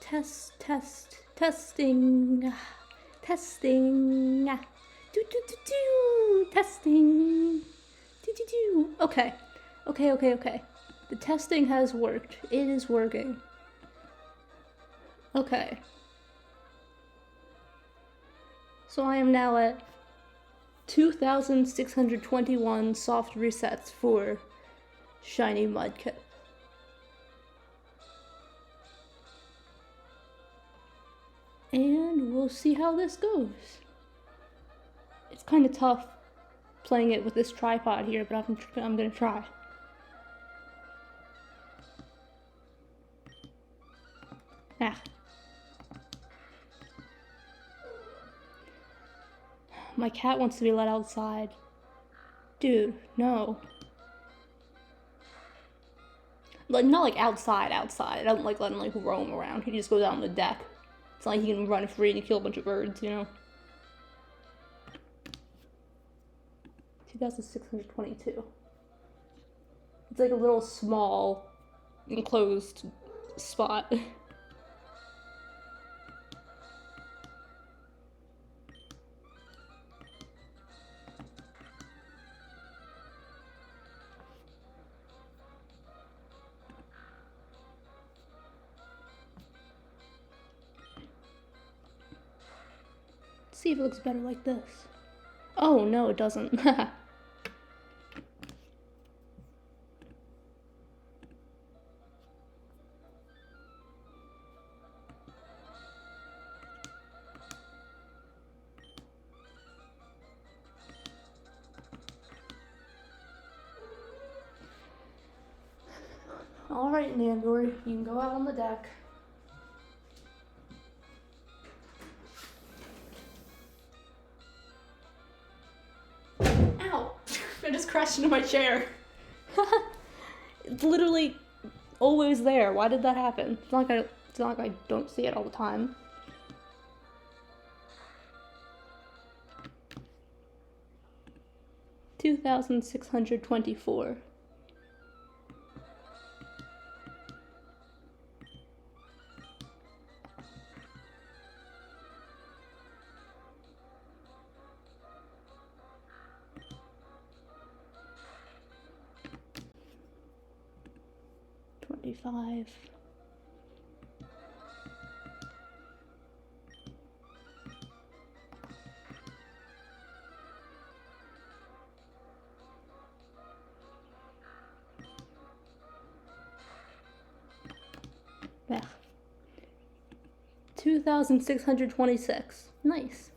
Testing. Testing. Testing. Okay. The testing has worked. It is working. Okay. So I am now at 2,621 soft resets for shiny Mudkip. And we'll see how this goes. It's kind of tough playing it with this tripod here, but I'm gonna try. My cat wants to be let outside. Dude, no. Like, not like outside. I don't like letting him roam around. He just goes out on the deck. It's not like he can run free and kill a bunch of birds, you know? 2,622. It's like a little small, enclosed spot. See if it looks better like this. Oh, no, it doesn't. Alright, Nandor, you can go out on the deck. Ow! I just crashed into my chair. It's literally always there. Why did that happen? It's not like I don't see it all the time. $2,624. $25. Yeah. 2,626. Nice.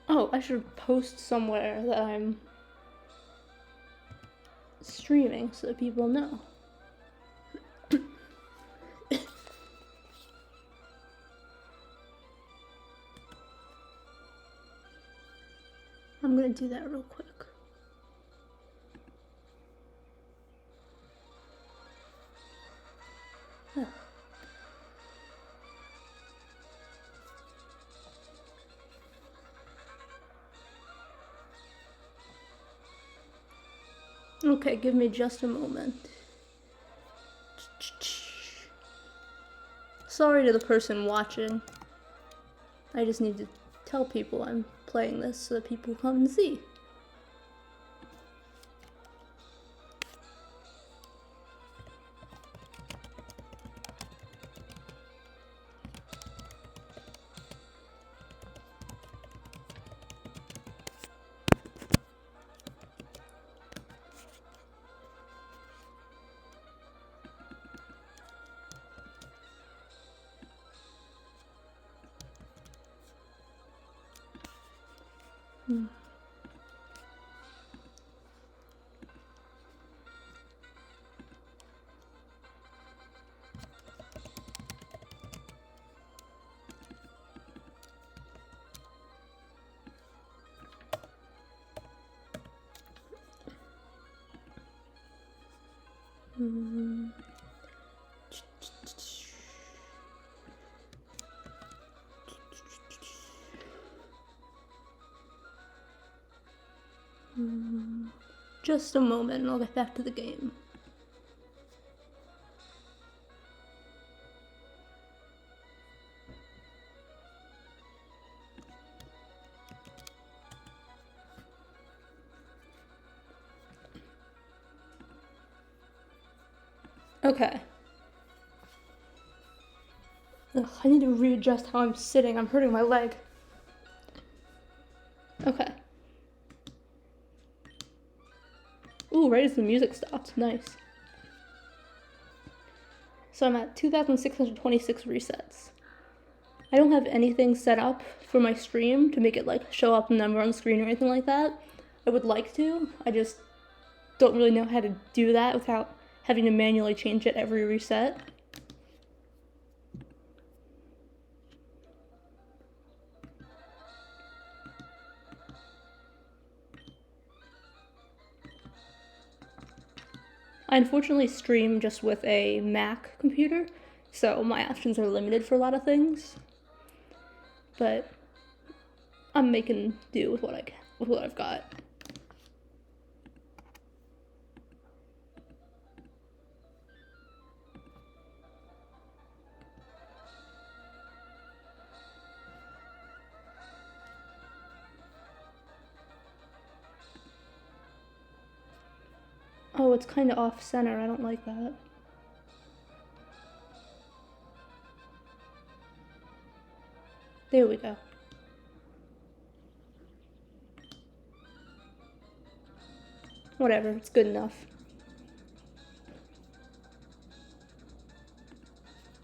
Oh, I should post somewhere that I'm streaming so that people know. I'm gonna do that real quick. Ugh. Okay, give me just a moment. Sorry to the person watching. I just need to tell people I'm playing this so that people come and see. Just a moment and I'll get back to the game. Okay. Ugh, I need to readjust how I'm sitting. I'm hurting my leg. Okay. Ooh, right as the music stopped. Nice. So I'm at 2,626 resets. I don't have anything set up for my stream to make it like show up a number on the screen or anything like that. I would like to. I just don't really know how to do that without having to manually change it every reset. I unfortunately stream just with a Mac computer, so my options are limited for a lot of things. But I'm making do with what I've got. Oh, it's kind of off center. I don't like that. There we go. Whatever, it's good enough.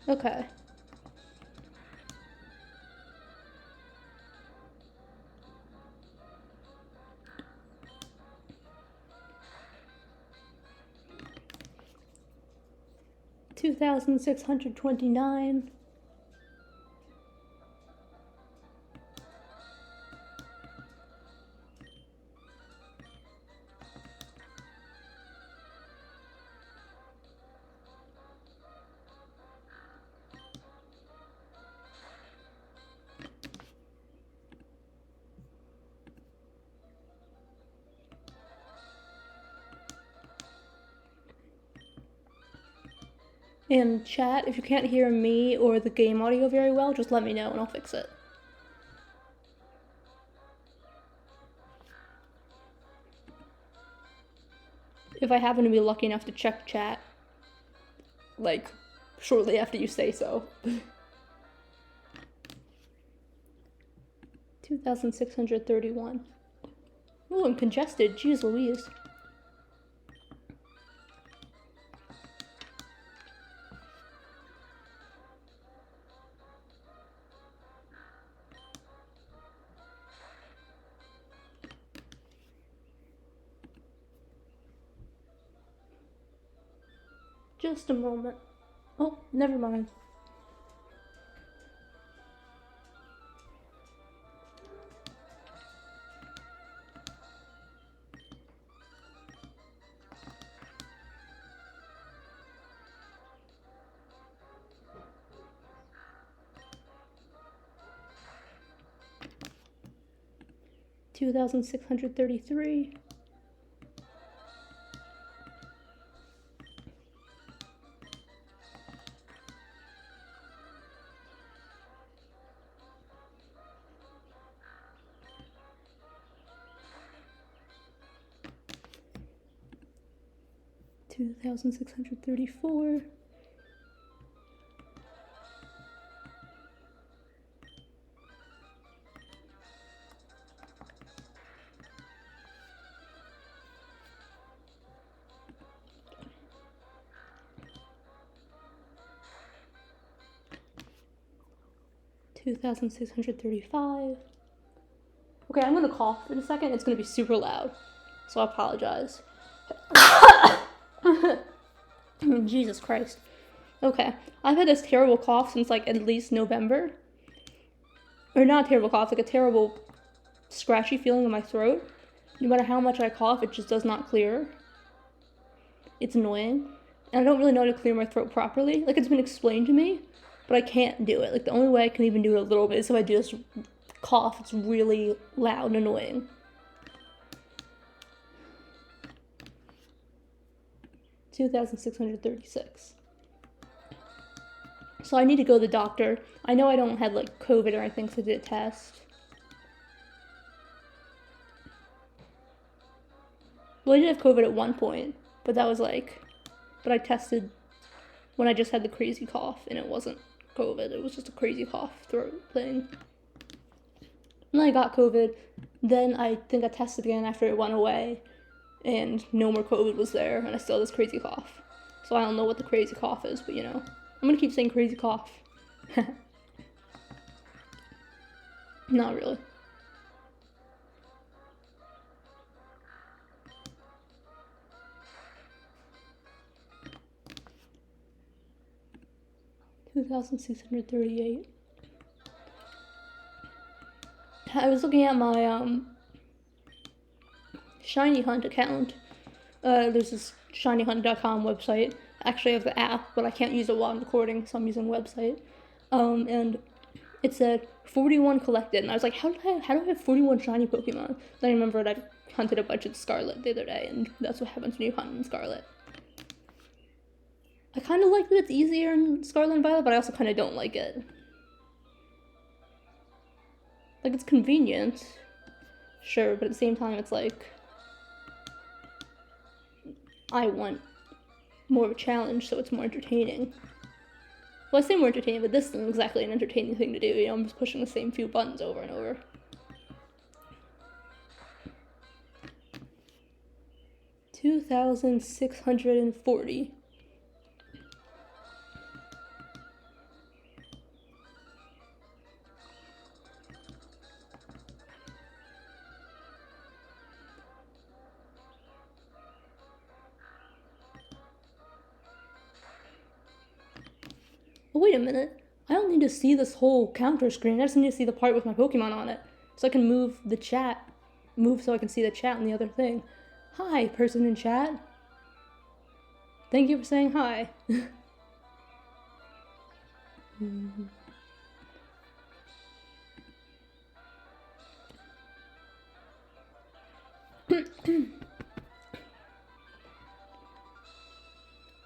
Okay. $2,629. 'And chat, if you can't hear me or the game audio very well, just let me know and I'll fix it. If I happen to be lucky enough to check chat, like, shortly after you say so. 2,631. Oh, I'm congested. Jeez Louise. Just a moment. Oh, never mind. $2,633. 2,634. 2,635. Okay, I'm gonna cough in a second. It's gonna be super loud, so I apologize. Jesus Christ. Okay, I've had this terrible cough since like at least November. Or not a terrible cough, like a terrible scratchy feeling in my throat. No matter how much I cough, it just does not clear. It's annoying. And I don't really know how to clear my throat properly. Like, it's been explained to me, but I can't do it. Like, the only way I can even do it a little bit is if I do this cough. It's really loud and annoying. 2,636. So I need to go to the doctor. I know I don't have like COVID or anything, so I did a test. Well, I did have COVID at one point, but that was like, but I tested when I just had the crazy cough, and it wasn't COVID. It was just a crazy cough throat thing. And then I got COVID. Then I think I tested again after it went away, and no more COVID was there, and I still had this crazy cough. So I don't know what the crazy cough is, but you know, I'm gonna keep saying crazy cough. Not really. $2,638. I was looking at my Shiny Hunt account. There's this shinyhunt.com website. Actually, I have the app, but I can't use it while I'm recording, so I'm using the website. And it said 41 collected, and I was like, how do I have 41 shiny Pokemon? Then I remembered I hunted a bunch of Scarlet the other day, and that's what happens when you hunt in Scarlet. I kind of like that it's easier in Scarlet and Violet, but I also kind of don't like it. Like, it's convenient, sure, but at the same time, it's like, I want more of a challenge, so it's more entertaining. Well, I say more entertaining, but this isn't exactly an entertaining thing to do, you know, I'm just pushing the same few buttons over and over. $2,640. Oh, wait a minute. I don't need to see this whole counter screen. I just need to see the part with my Pokemon on it. So I can move the chat. Move so I can see the chat and the other thing. Hi, person in chat. Thank you for saying hi.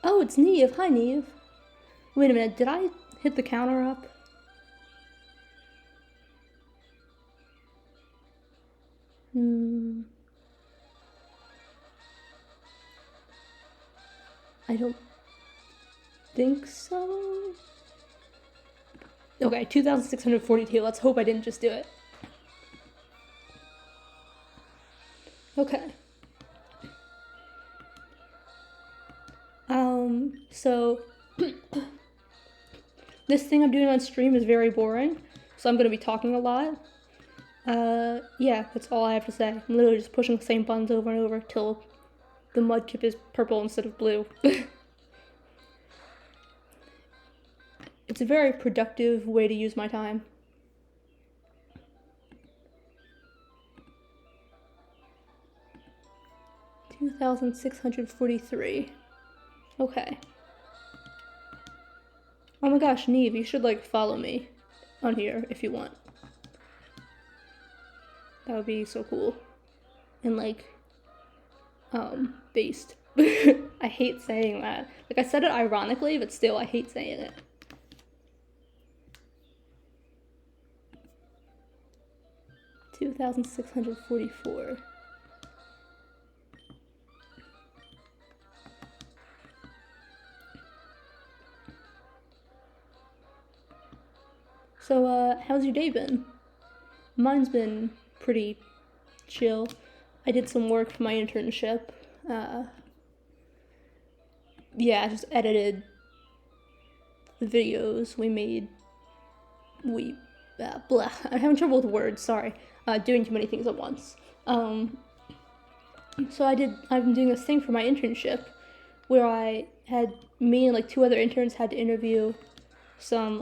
Oh, it's Neve. Hi, Neve. Wait a minute, did I hit the counter up? I don't think so. Okay, 2,642. Let's hope I didn't just do it. Okay. So this thing I'm doing on stream is very boring, so I'm gonna be talking a lot. Yeah, that's all I have to say. I'm literally just pushing the same buttons over and over till the Mudkip is purple instead of blue. It's a very productive way to use my time. $2,643. Okay. Oh my gosh, Neve, you should like follow me on here if you want. That would be so cool. And like, based. I hate saying that. Like, I said it ironically, but still, I hate saying it. $2,644. So, how's your day been? Mine's been pretty chill. I did some work for my internship. Yeah, I just edited the videos we made. Blah. I'm having trouble with words, sorry. Doing too many things at once. So I've been doing this thing for my internship where me and like 2 other interns had to interview some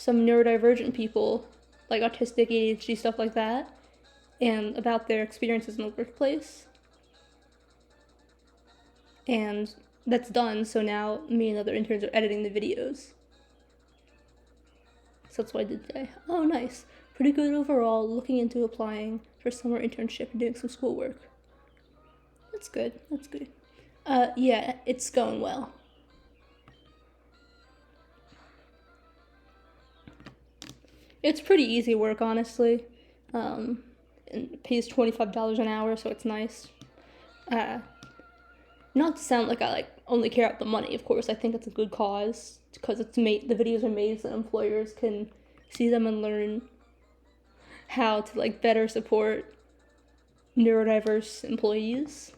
neurodivergent people, like autistic, ADHD, stuff like that, and about their experiences in the workplace. And that's done, so now me and other interns are editing the videos. So that's what I did today. Oh, nice. Pretty good overall, looking into applying for summer internship and doing some schoolwork. That's good, that's good. Yeah, it's going well. It's pretty easy work, honestly. And it pays $25 an hour, so it's nice. Uh, Not to sound like I only care about the money. Of course, I think it's a good cause because it's made the videos are made so employers can see them and learn how to better support neurodiverse employees.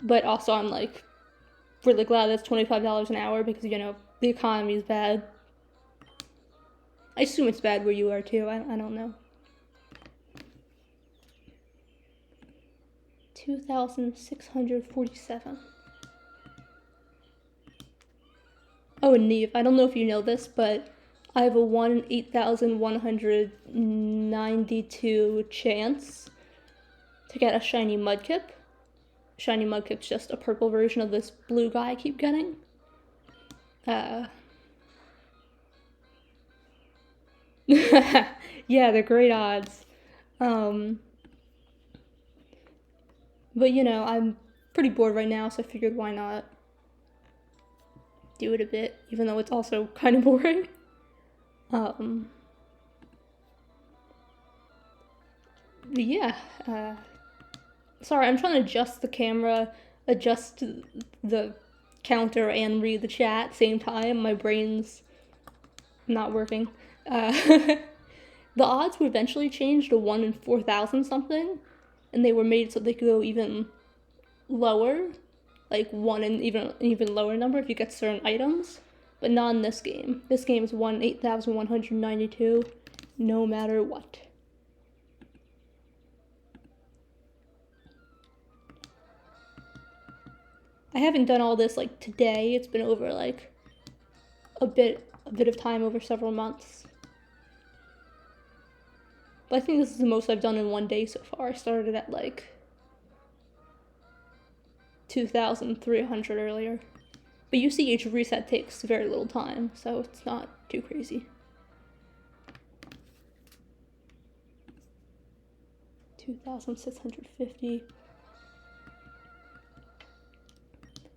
But also, I'm really glad that's $25 an hour because the economy is bad. I assume it's bad where you are too. I don't know. 2,647. Oh, and Neve, I don't know if you know this, but I have a 1 in 8,192 chance to get a shiny Mudkip. Shiny Mudkip's just a purple version of this blue guy I keep getting. Yeah, they're great odds. But I'm pretty bored right now, so I figured why not do it a bit, even though it's also kind of boring. But yeah, sorry, I'm trying to adjust the camera, adjust the counter, and read the chat at the same time. My brain's not working. The odds were eventually changed to 1 in 4,000 something, and they were made so they could go even lower, like 1 in even lower number if you get certain items, but not in this game. This game is 1 in 8,192, no matter what. I haven't done all this today. It's been over a bit of time over several months. But I think this is the most I've done in one day so far. I started at 2,300 earlier. But you see each reset takes very little time, so it's not too crazy. 2,650.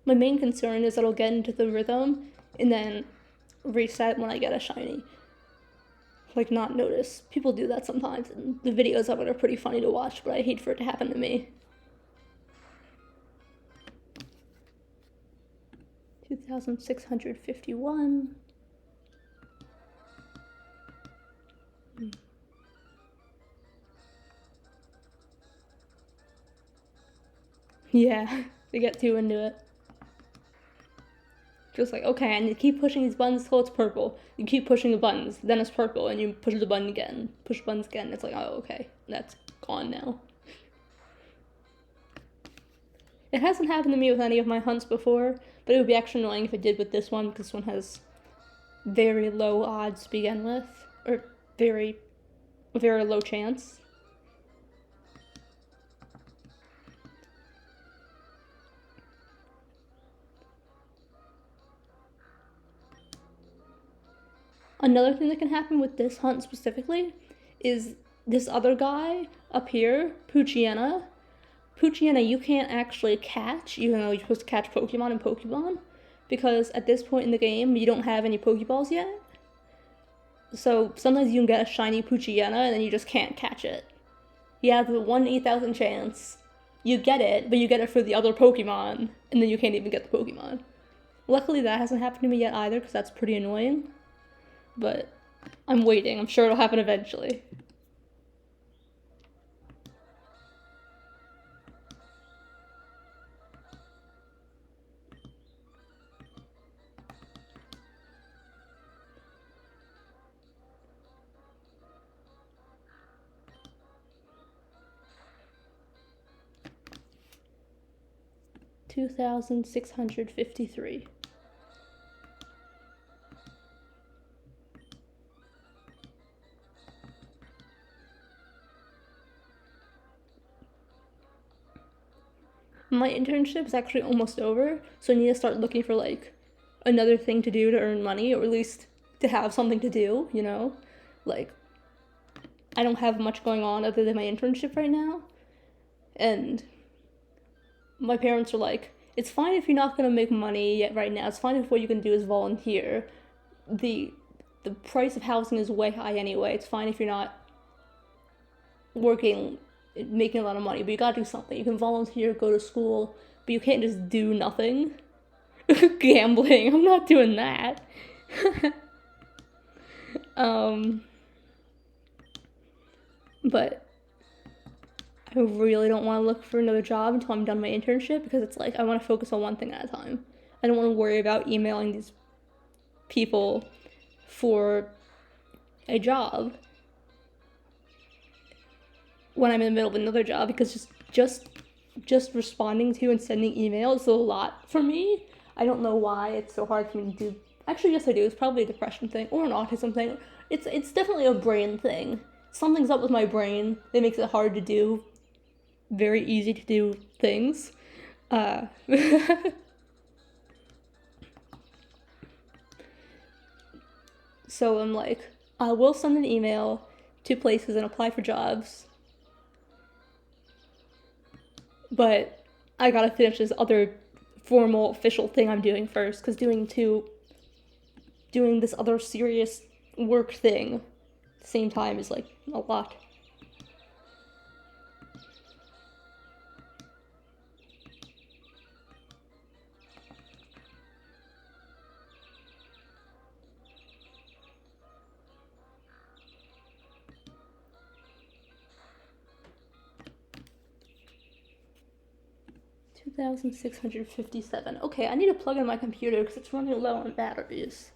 My main concern is that I'll get into the rhythm and then reset when I get a shiny. Not notice. People do that sometimes, and the videos of it are pretty funny to watch, but I hate for it to happen to me. 2,651. Yeah, they get too into it. Just okay, and you keep pushing these buttons till it's purple. You keep pushing the buttons, then it's purple, and you push the button again, push the buttons again. It's oh, okay, that's gone now. It hasn't happened to me with any of my hunts before, but it would be actually annoying if it did with this one, because this one has very low odds to begin with, or very, very low chance. Another thing that can happen with this hunt specifically is this other guy up here, Poochyena. Poochyena you can't actually catch, even though you're supposed to catch Pokemon in Pokemon, because at this point in the game, you don't have any Pokeballs yet. So sometimes you can get a shiny Poochyena and then you just can't catch it. You have the 1 in 8,000 chance. You get it, but you get it for the other Pokemon, and then you can't even get the Pokemon. Luckily, that hasn't happened to me yet either, because that's pretty annoying. But I'm waiting. I'm sure it'll happen eventually. $2,653. My internship is actually almost over, so I need to start looking for another thing to do to earn money, or at least to have something to do, I don't have much going on other than my internship right now. And my parents are It's fine if you're not gonna make money yet right now. It's fine if what you can do is volunteer. The price of housing is way high anyway. It's fine if you're not working, making a lot of money, but you gotta do something. You can volunteer, go to school, but you can't just do nothing. Gambling, I'm not doing that. But I really don't want to look for another job until I'm done my internship, because it's like I want to focus on one thing at a time. I don't want to worry about emailing these people for a job when I'm in the middle of another job, because just responding to and sending emails is a lot for me. I don't know why it's so hard for me to do. Actually, yes, I do. It's probably a depression thing or an autism thing. It's definitely a brain thing. Something's up with my brain that makes it hard to do very easy to do things. So I'm like, I will send an email to places and apply for jobs, but I gotta finish this other formal official thing I'm doing first, because doing this other serious work thing at the same time is like a lot. $2,657. Okay, I need to plug in my computer because it's running low on batteries.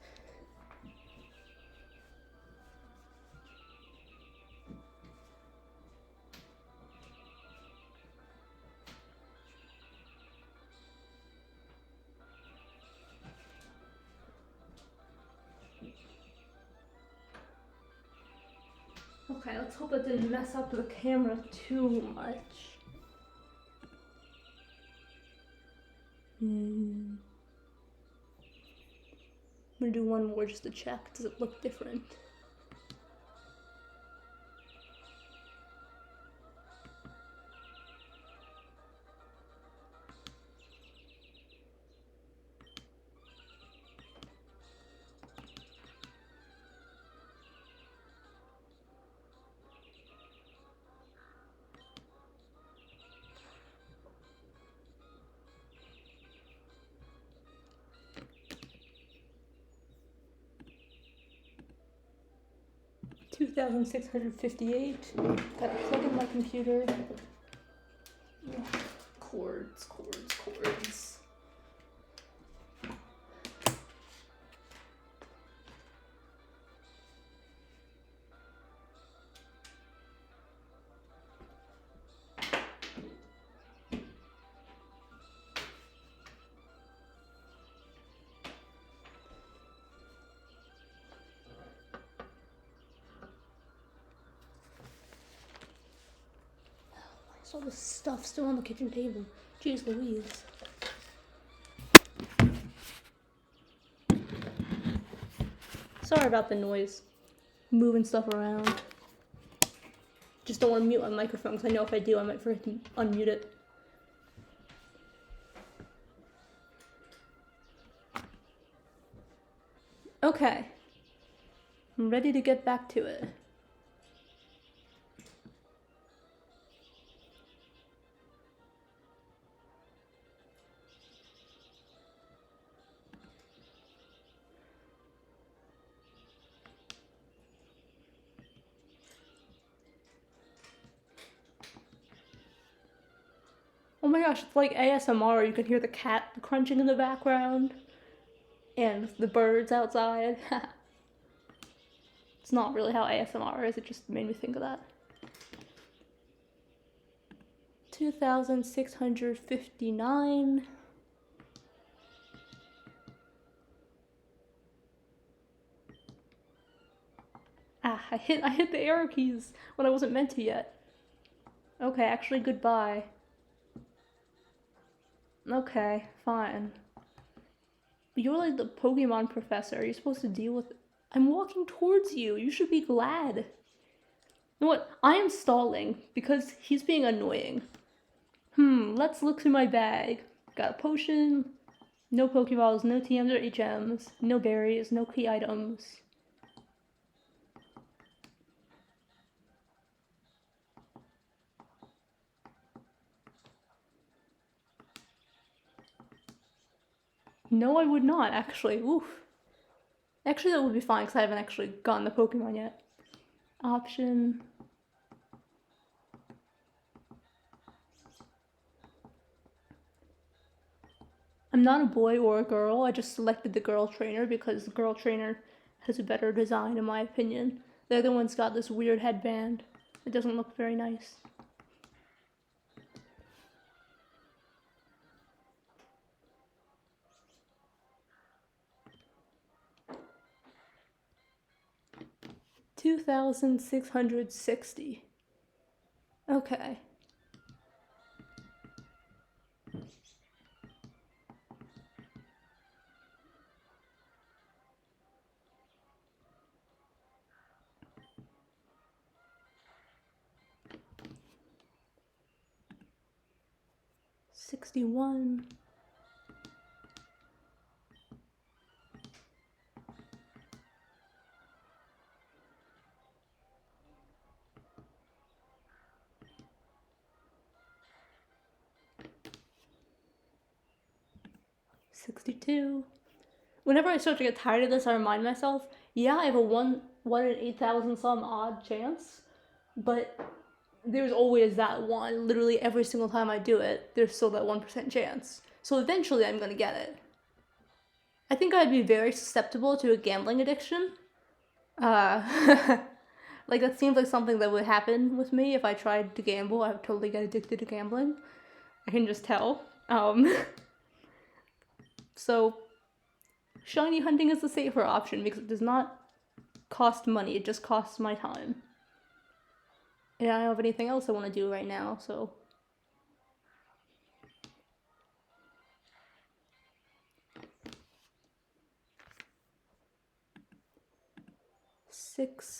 Okay, let's hope it didn't mess up the camera too much. I'm gonna do one more just to check. Does it look different? $2,658. Gotta plug in my computer. Cords. All this stuff still on the kitchen table. Jeez Louise. Sorry about the noise. Moving stuff around. Just don't want to mute my microphone, because I know if I do, I might forget to unmute it. Okay. I'm ready to get back to it. Oh my gosh, it's like ASMR. You can hear the cat crunching in the background and the birds outside. It's not really how ASMR is, it just made me think of that. 2,659. I hit the arrow keys when I wasn't meant to yet. Okay, actually goodbye. Okay, fine. You're like the Pokemon professor. You're supposed to deal with it. I'm walking towards you. You should be glad. You know what? I am stalling because he's being annoying. Let's look through my bag. Got a potion. No Pokeballs, no TMs or HMs, no berries, no key items. No, I would not, actually. Oof. Actually, that would be fine, because I haven't actually gotten the Pokemon yet. Option. I'm not a boy or a girl, I just selected the girl trainer because the girl trainer has a better design in my opinion. The other one's got this weird headband. It doesn't look very nice. $2,660. Okay. $61. $62. Whenever I start to get tired of this, I remind myself, yeah, I have a 1 in 8,000 some odd chance, but there's always that one. Literally every single time I do it, there's still that 1% chance. So eventually I'm gonna get it. I think I'd be very susceptible to a gambling addiction. Like, that seems like something that would happen with me if I tried to gamble. I would totally get addicted to gambling. I can just tell. So, shiny hunting is the safer option because it does not cost money, it just costs my time. And I don't have anything else I want to do right now, so. Six,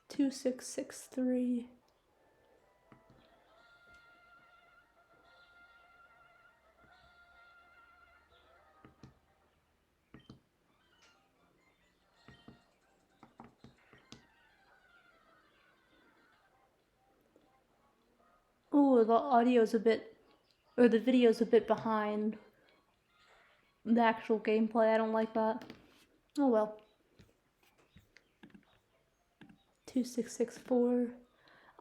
2663. Oh, the audio's a bit, or the video's a bit behind the actual gameplay. I don't like that. Oh well. 2664.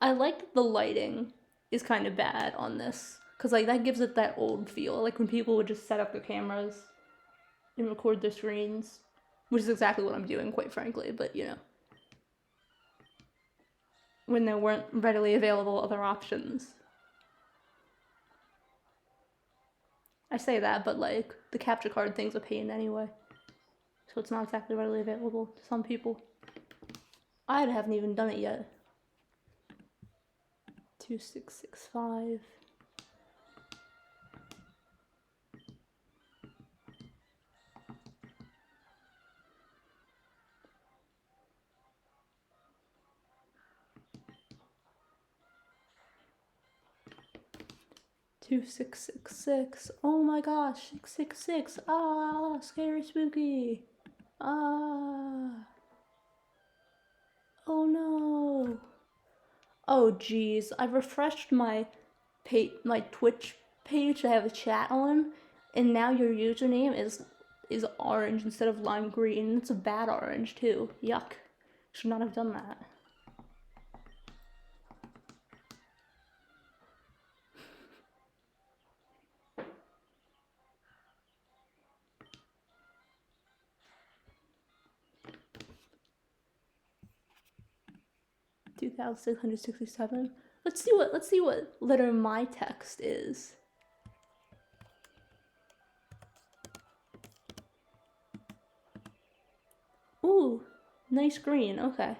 I like that the lighting is kind of bad on this, because like that gives it that old feel, like when people would just set up their cameras and record their screens, which is exactly what I'm doing, quite frankly, but you know, when there weren't readily available other options. I say that, but like the capture card thing's a pain anyway, so it's not exactly readily available to some people. I haven't even done it yet. 2665. $2666. Oh my gosh, 666. Ah, scary, spooky. Ah. Oh no. Oh geez, I refreshed my Twitch page to have a chat on, and now your username is orange instead of lime green. It's a bad orange too. Yuck. Should not have done that. $2,667. Let's see what letter my text is. Ooh, nice green. Okay.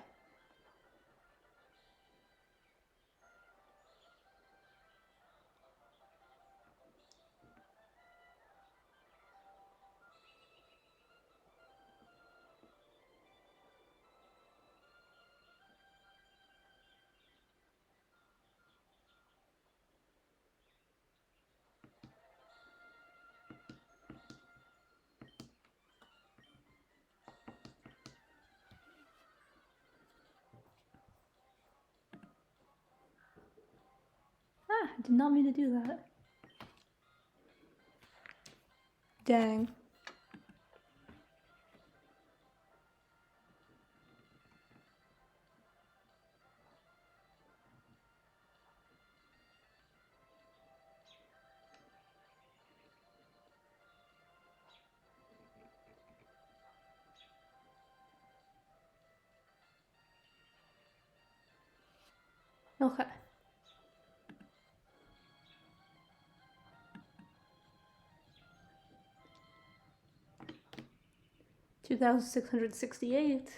I did not mean to do that. Dang. Okay. $2,668.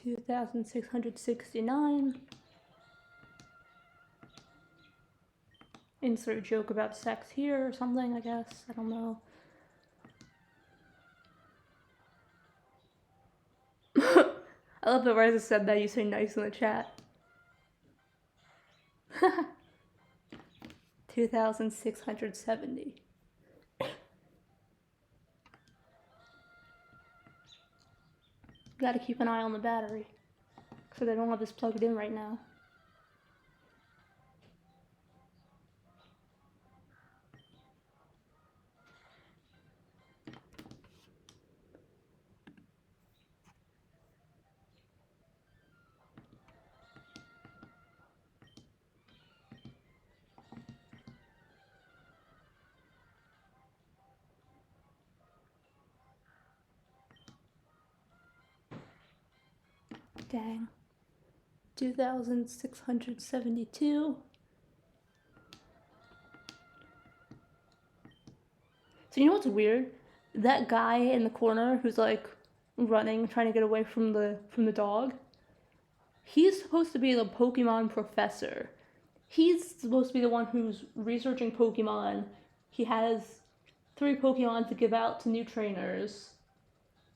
2,669. Insert joke about sex here or something, I guess. I don't know. I love that Ryza said that you say nice in the chat. 2,670. Gotta keep an eye on the battery. Because I don't have this plugged in right now. Dang. 2,672. So you know what's weird? That guy in the corner who's like running, trying to get away from the dog. He's supposed to be the Pokemon professor. He's supposed to be the one who's researching Pokemon. He has 3 Pokemon to give out to new trainers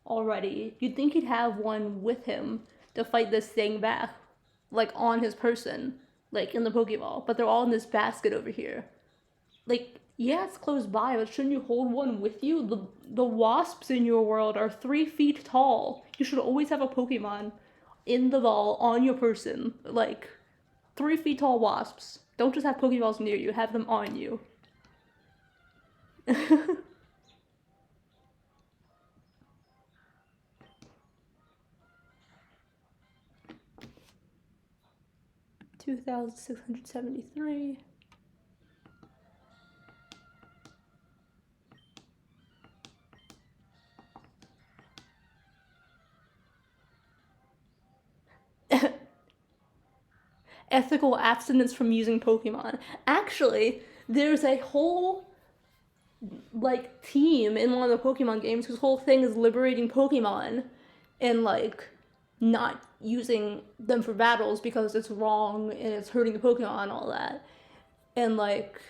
already. You'd think he'd have one with him to fight this thing back, like on his person, like in the Pokeball. But they're all in this basket over here. Like, yeah, it's close by, but shouldn't you hold one with you? The wasps in your world are 3 feet tall. You should always have a Pokemon in the ball on your person. Like, 3 feet tall wasps. Don't just have Pokeballs near you, have them on you. 2,673. Ethical abstinence from using Pokemon. Actually, there's a whole like team in one of the Pokemon games whose whole thing is liberating Pokemon and like not using them for battles because it's wrong and it's hurting the Pokemon and all that. And like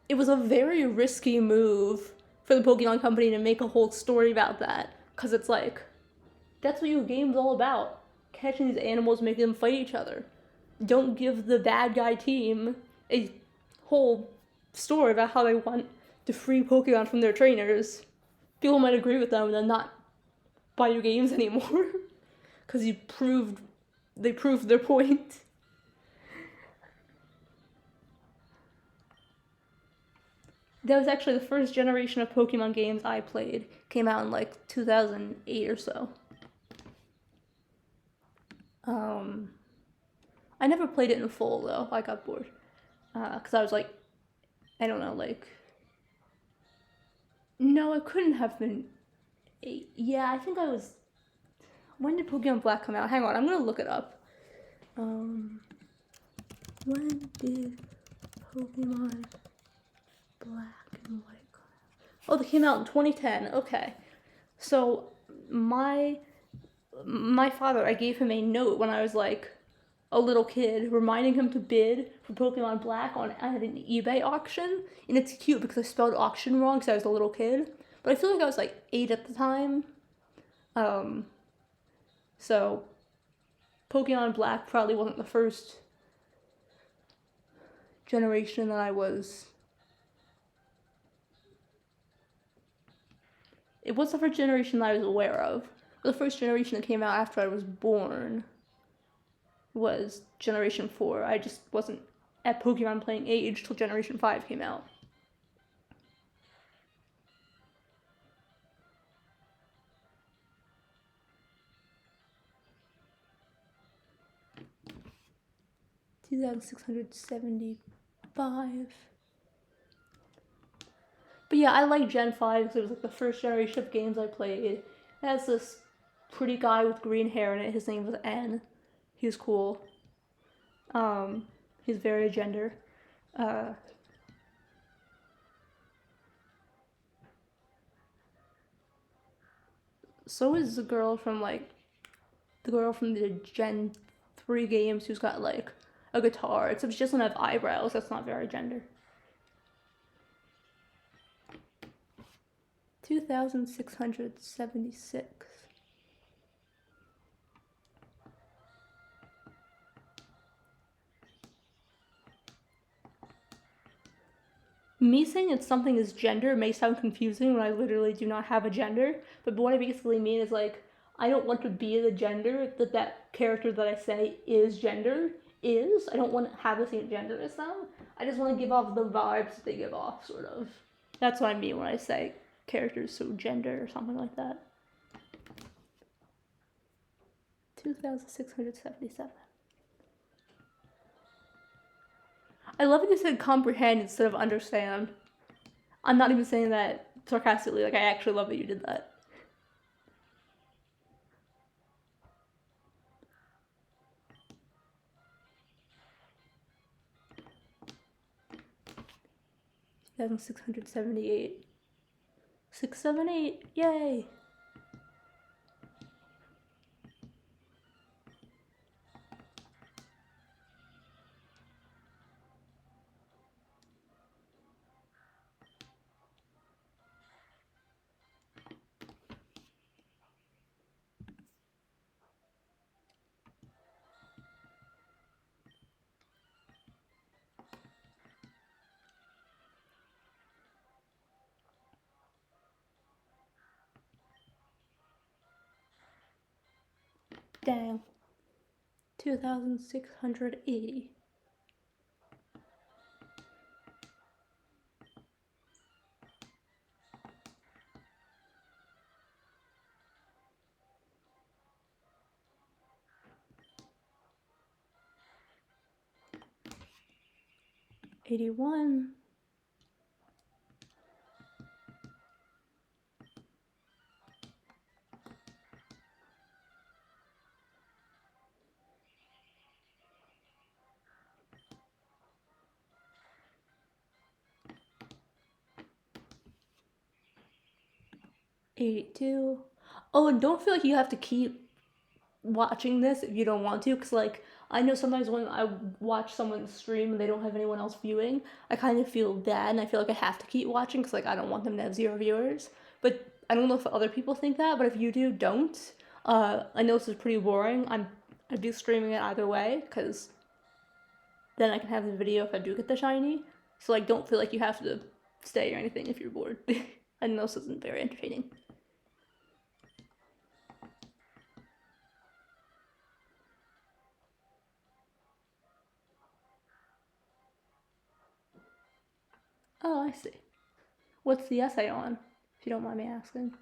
it was a very risky move for the Pokemon company to make a whole story about that because it's like that's what your game's all about. Catching these animals, making them fight each other. Don't give the bad guy team a whole story about how they want to free Pokemon from their trainers. People might agree with them and then not buy your games anymore. Because they proved their point. That was actually the first generation of Pokemon games I played. Came out in like 2008 or so. I never played it in full though. I got bored. Because I was like, I don't know, like... No, it couldn't have been 8. Yeah, I think I was... When did Pokemon Black come out? Hang on, I'm gonna look it up. When did Pokemon Black and White come out? Oh, they came out in 2010. Okay. So, my father, I gave him a note when I was like a little kid, reminding him to bid for Pokemon Black at an eBay auction. And it's cute because I spelled auction wrong because I was a little kid. But I feel like I was like 8 at the time. So Pokemon Black probably wasn't the first generation that I was. It was the first generation that I was aware of. The first generation that came out after I was born was Generation 4. I just wasn't at Pokemon playing age till Generation 5 came out. $2,675. But yeah, I like Gen 5 because it was like the first generation of games I played. It has this pretty guy with green hair in it. His name was N. He was cool. He's very gender. So is the girl from the Gen 3 games who's got like a guitar, except she doesn't have eyebrows. That's not very gender. 2,676. Me saying that something is gender may sound confusing when I literally do not have a gender, but what I basically mean is like, I don't want to be the gender that character that I say is gender is. I don't want to have the same gender as them. I just want to give off the vibes that they give off, sort of. That's what I mean when I say characters so gender or something like that. 2,677. I love that you said comprehend instead of understand. I'm not even saying that sarcastically. Like, I actually love that you did that. $2,678. 678. Yay. Dang. 2,680. $81. 82. Oh, and don't feel like you have to keep watching this if you don't want to, because like I know sometimes when I watch someone stream and they don't have anyone else viewing, I kind of feel bad and I feel like I have to keep watching because like I don't want them to have 0 viewers. But I don't know if other people think that, but if you do, don't. I know this is pretty boring. I'd be streaming it either way because then I can have the video if I do get the shiny. So like don't feel like you have to stay or anything if you're bored. I know this isn't very entertaining. Oh, I see. What's the essay on, if you don't mind me asking?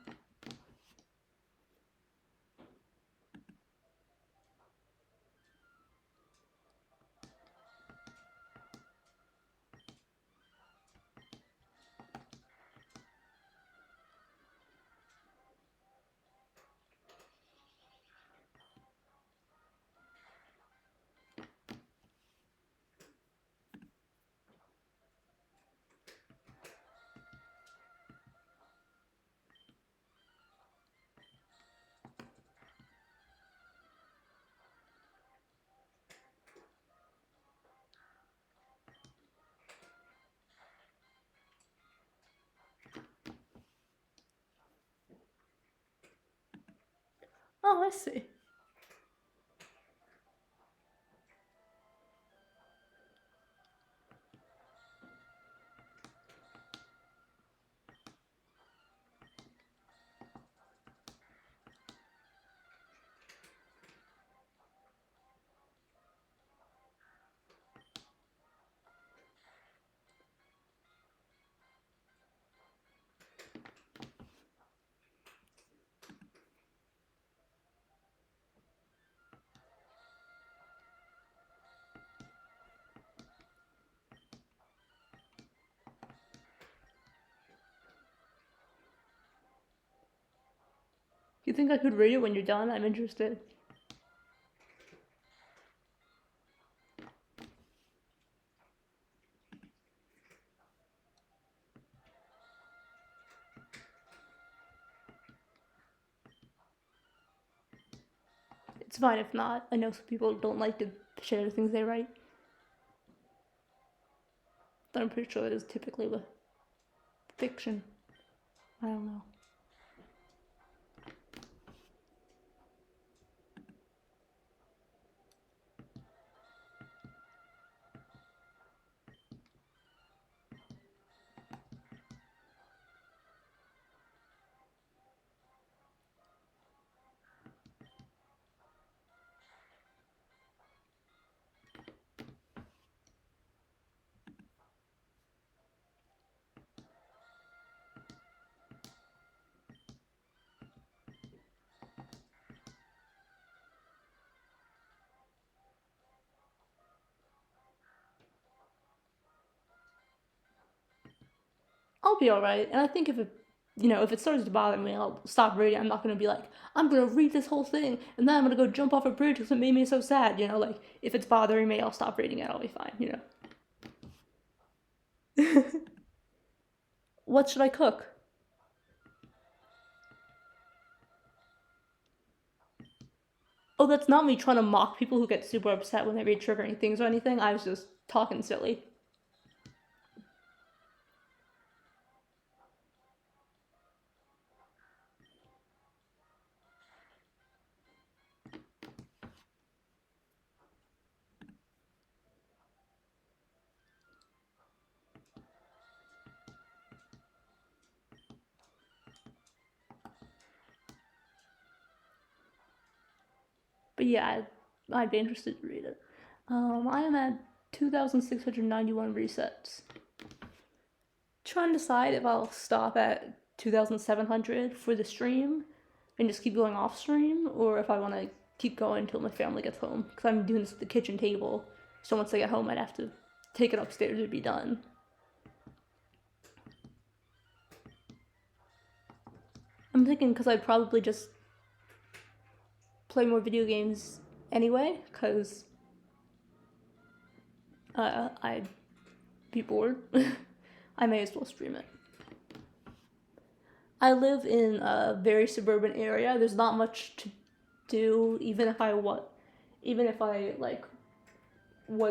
Oh, I see. You think I could read it when you're done? I'm interested. It's fine if not. I know some people don't like to share the things they write. But I'm pretty sure it is typically with fiction. I don't know. I'll be alright. And I think if it starts to bother me, I'll stop reading. I'm not gonna be like, I'm gonna read this whole thing and then I'm gonna go jump off a bridge because it made me so sad. Like if it's bothering me, I'll stop reading it. I'll be fine. What should I cook? Oh, that's not me trying to mock people who get super upset when they read triggering things or anything. I was just talking silly. But yeah, I'd be interested to read it. I am at 2,691 resets. Trying to decide if I'll stop at 2,700 for the stream and just keep going off stream, or if I want to keep going until my family gets home. Because I'm doing this at the kitchen table, so once they get home, I'd have to take it upstairs to be done. I'm thinking because I'd probably just play more video games anyway, because I'd be bored. I may as well stream it. I live in a very suburban area. There's not much to do, even if I was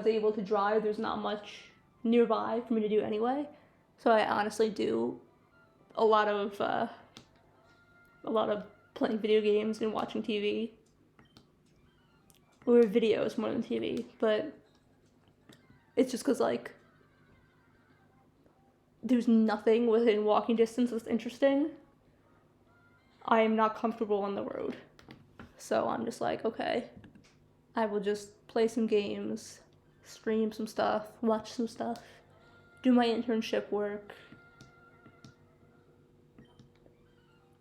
able to drive, there's not much nearby for me to do anyway. So I honestly do a lot of playing video games and watching TV. Or videos more than TV, but it's just because, there's nothing within walking distance that's interesting. I am not comfortable on the road. So I'm just like, okay, I will just play some games, stream some stuff, watch some stuff, do my internship work.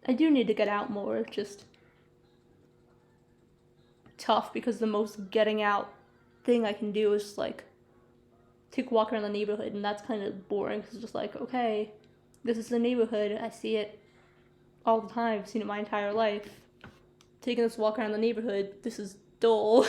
I do need to get out more, it's just tough because the most getting out thing I can do is just take a walk around the neighborhood, and that's kind of boring because it's just okay, this is the neighborhood, I see it all the time, I've seen it my entire life. Taking this walk around the neighborhood, this is dull.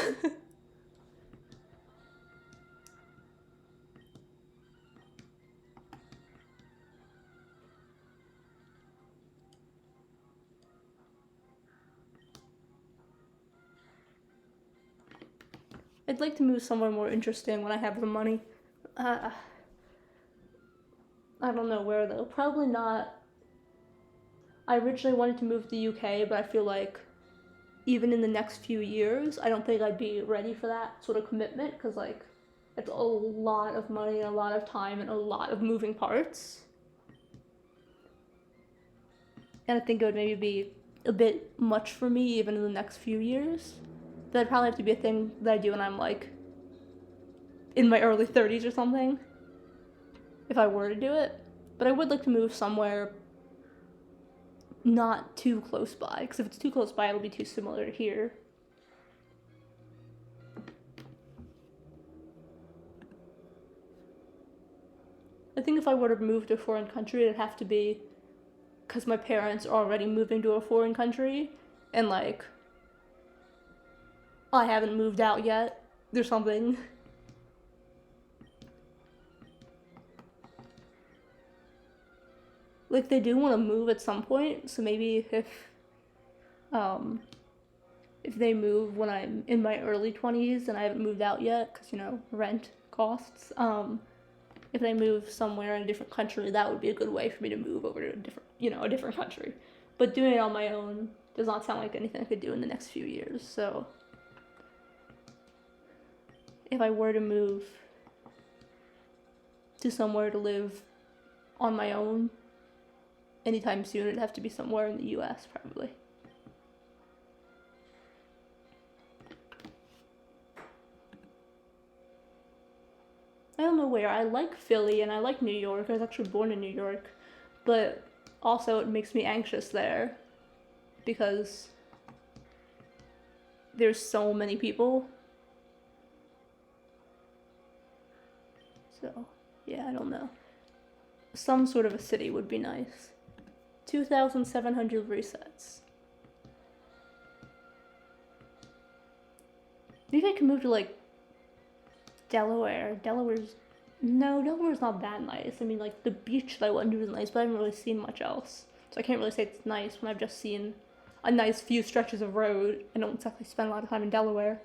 I'd like to move somewhere more interesting when I have the money. I don't know where though. Probably not. I originally wanted to move to the UK, but I feel like even in the next few years, I don't think I'd be ready for that sort of commitment because it's a lot of money and a lot of time and a lot of moving parts. And I think it would maybe be a bit much for me even in the next few years. That'd probably have to be a thing that I do when I'm in my early 30s or something, if I were to do it. But I would like to move somewhere not too close by, because if it's too close by, it'll be too similar to here. I think if I were to move to a foreign country, it'd have to be because my parents are already moving to a foreign country, and like I haven't moved out yet or something. Like they do want to move at some point, so maybe um if they move when I'm in my early 20s and I haven't moved out yet, because rent costs. If they move somewhere in a different country, that would be a good way for me to move over to a different country. But doing it on my own does not sound like anything I could do in the next few years. So if I were to move to somewhere to live on my own anytime soon, it'd have to be somewhere in the US, probably. I don't know where. I like Philly and I like New York. I was actually born in New York. But also it makes me anxious there because there's so many people. So, yeah, I don't know. Some sort of a city would be nice. 2,700 resets. Maybe I can move to like Delaware. Delaware's not that nice. I mean, like the beach that I went to was nice, but I haven't really seen much else. So I can't really say it's nice when I've just seen a nice few stretches of road. I don't exactly spend a lot of time in Delaware.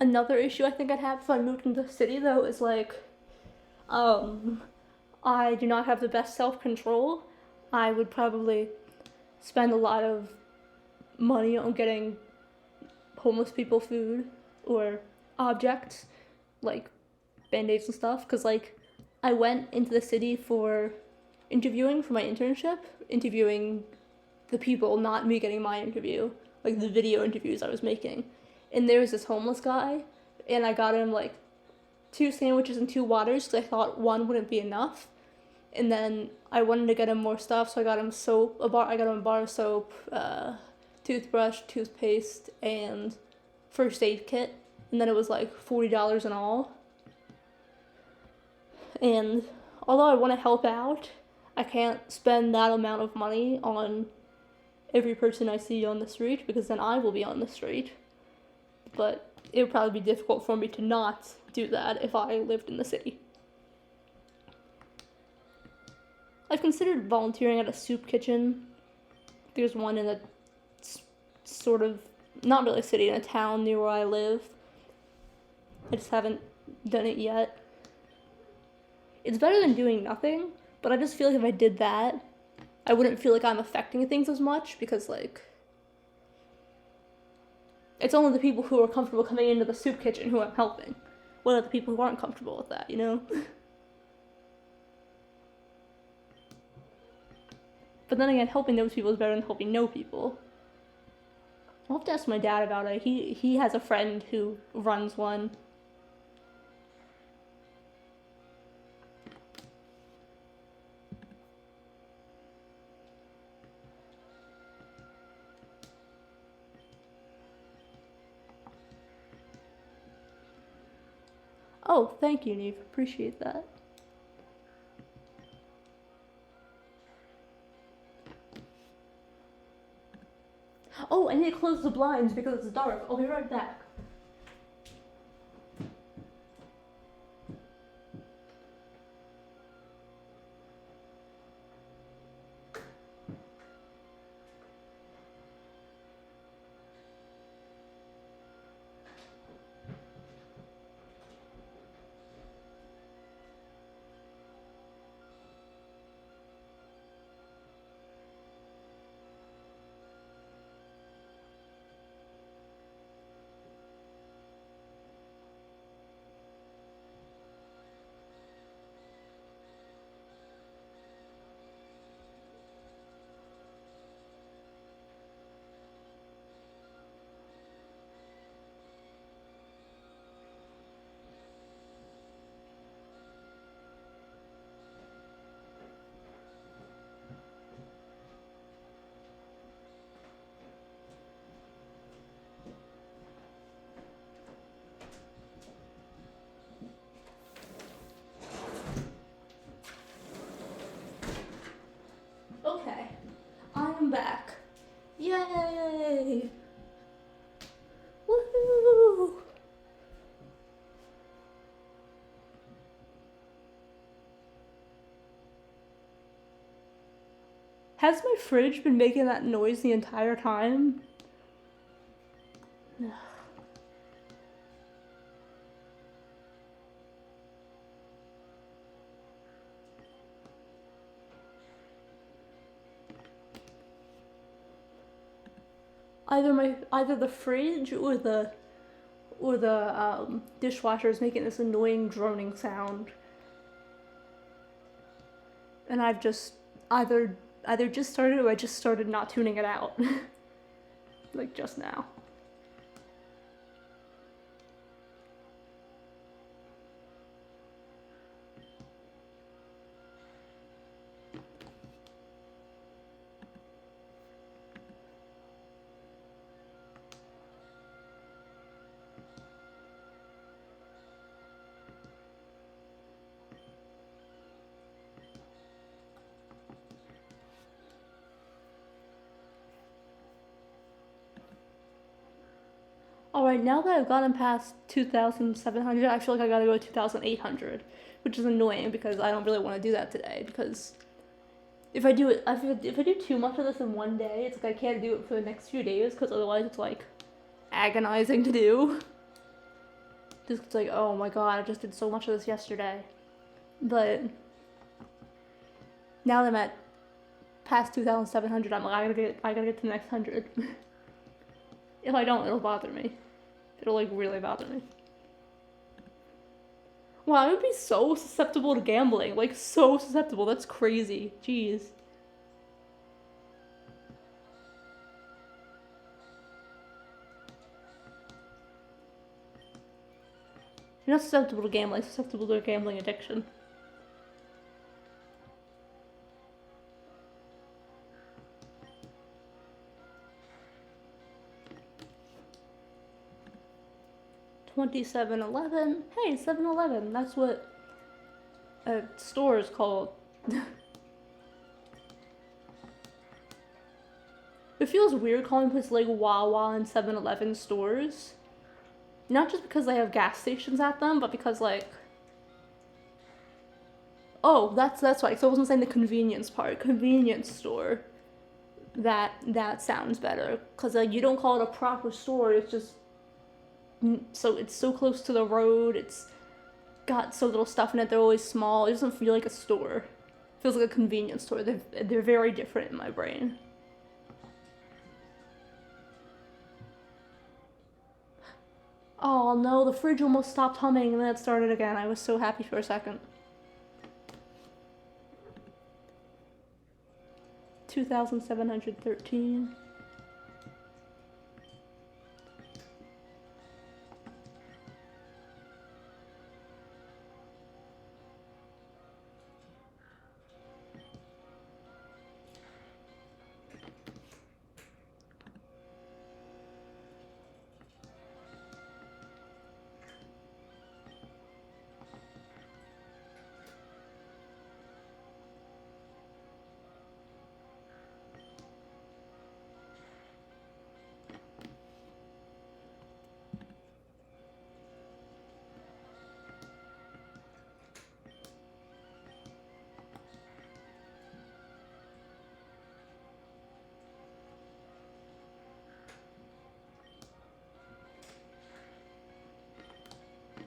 Another issue I think I'd have if I moved into the city, though, is like, I do not have the best self-control. I would probably spend a lot of money on getting homeless people food or objects, like band-aids and stuff, because, like, I went into the city for interviewing for my internship, interviewing the people, not me getting my interview, like the video interviews I was making. And there was this homeless guy, and I got him like 2 sandwiches and 2 waters because I thought one wouldn't be enough. And then I wanted to get him more stuff, so I got him I got him a bar of soap, toothbrush, toothpaste, and first aid kit. And then it was like $40 in all. And although I want to help out, I can't spend that amount of money on every person I see on the street because then I will be on the street. But it would probably be difficult for me to not do that if I lived in the city. I've considered volunteering at a soup kitchen. There's one in a sort of, not really a city, in a town near where I live. I just haven't done it yet. It's better than doing nothing, but I just feel like if I did that, I wouldn't feel like I'm affecting things as much because, like, it's only the people who are comfortable coming into the soup kitchen who I'm helping. What are the people who aren't comfortable with that, But then again, helping those people is better than helping no people. I'll have to ask my dad about it. He has a friend who runs one. Oh, thank you, Neve. Appreciate that. Oh, I need to close the blinds because it's dark. I'll be right back. Has my fridge been making that noise the entire time? Either the fridge or the dishwasher is making this annoying droning sound, and I've just either just started or I just started not tuning it out, like just now. Alright, now that I've gotten past 2,700, I feel like I gotta go to 2,800, which is annoying because I don't really want to do that today, because if I do too much of this in one day, it's like I can't do it for the next few days, because otherwise it's like agonizing to do. Just it's like, oh my god, I just did so much of this yesterday. But now that I'm at past 2,700, I'm like, I gotta get to the next 100. If I don't, it'll bother me. It'll like really bother me. Wow, I would be so susceptible to gambling. Like, so susceptible. That's crazy. Jeez. You're not susceptible to gambling, susceptible to a gambling addiction. $27.11. Hey, 7-Eleven. That's what a store is called. It feels weird calling places like Wawa and 7-Eleven stores. Not just because they have gas stations at them, but because like... Oh, that's right. So I wasn't saying the convenience part. Convenience store. That sounds better. Because like, you don't call it a proper store, it's just... So it's so close to the road, it's got so little stuff in it, they're always small, it doesn't feel like a store. It feels like a convenience store. They're very different in my brain. Oh no, the fridge almost stopped humming and then it started again. I was so happy for a second. 2,713.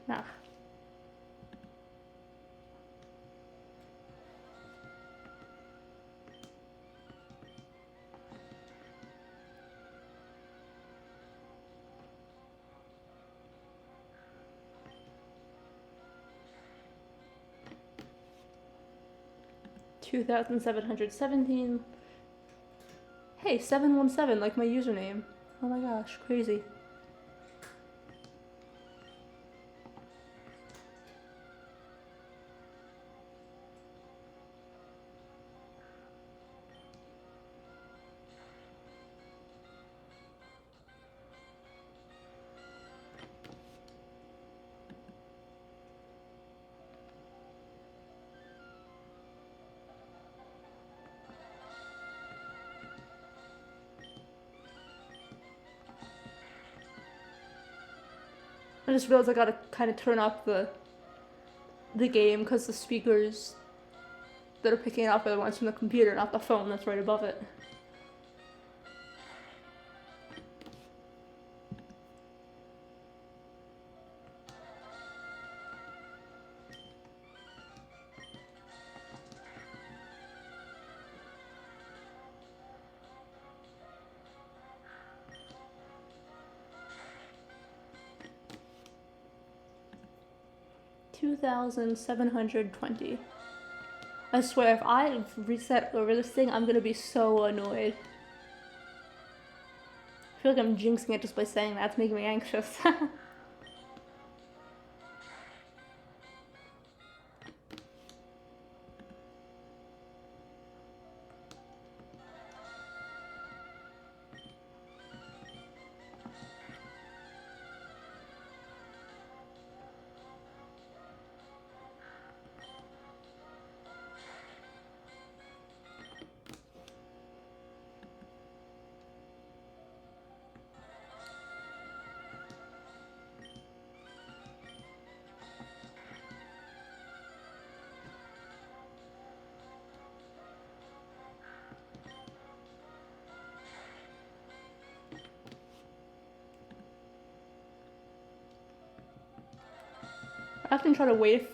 Ah. $2,717. Hey, 717, like my username. Oh my gosh, crazy. I just realized I gotta kind of turn up the game because the speakers that are picking it up are the ones from the computer, not the phone that's right above it. $2,720. I swear, if I reset over this thing, I'm gonna be so annoyed. I feel like I'm jinxing it just by saying that. It's making me anxious. 'I often try to wait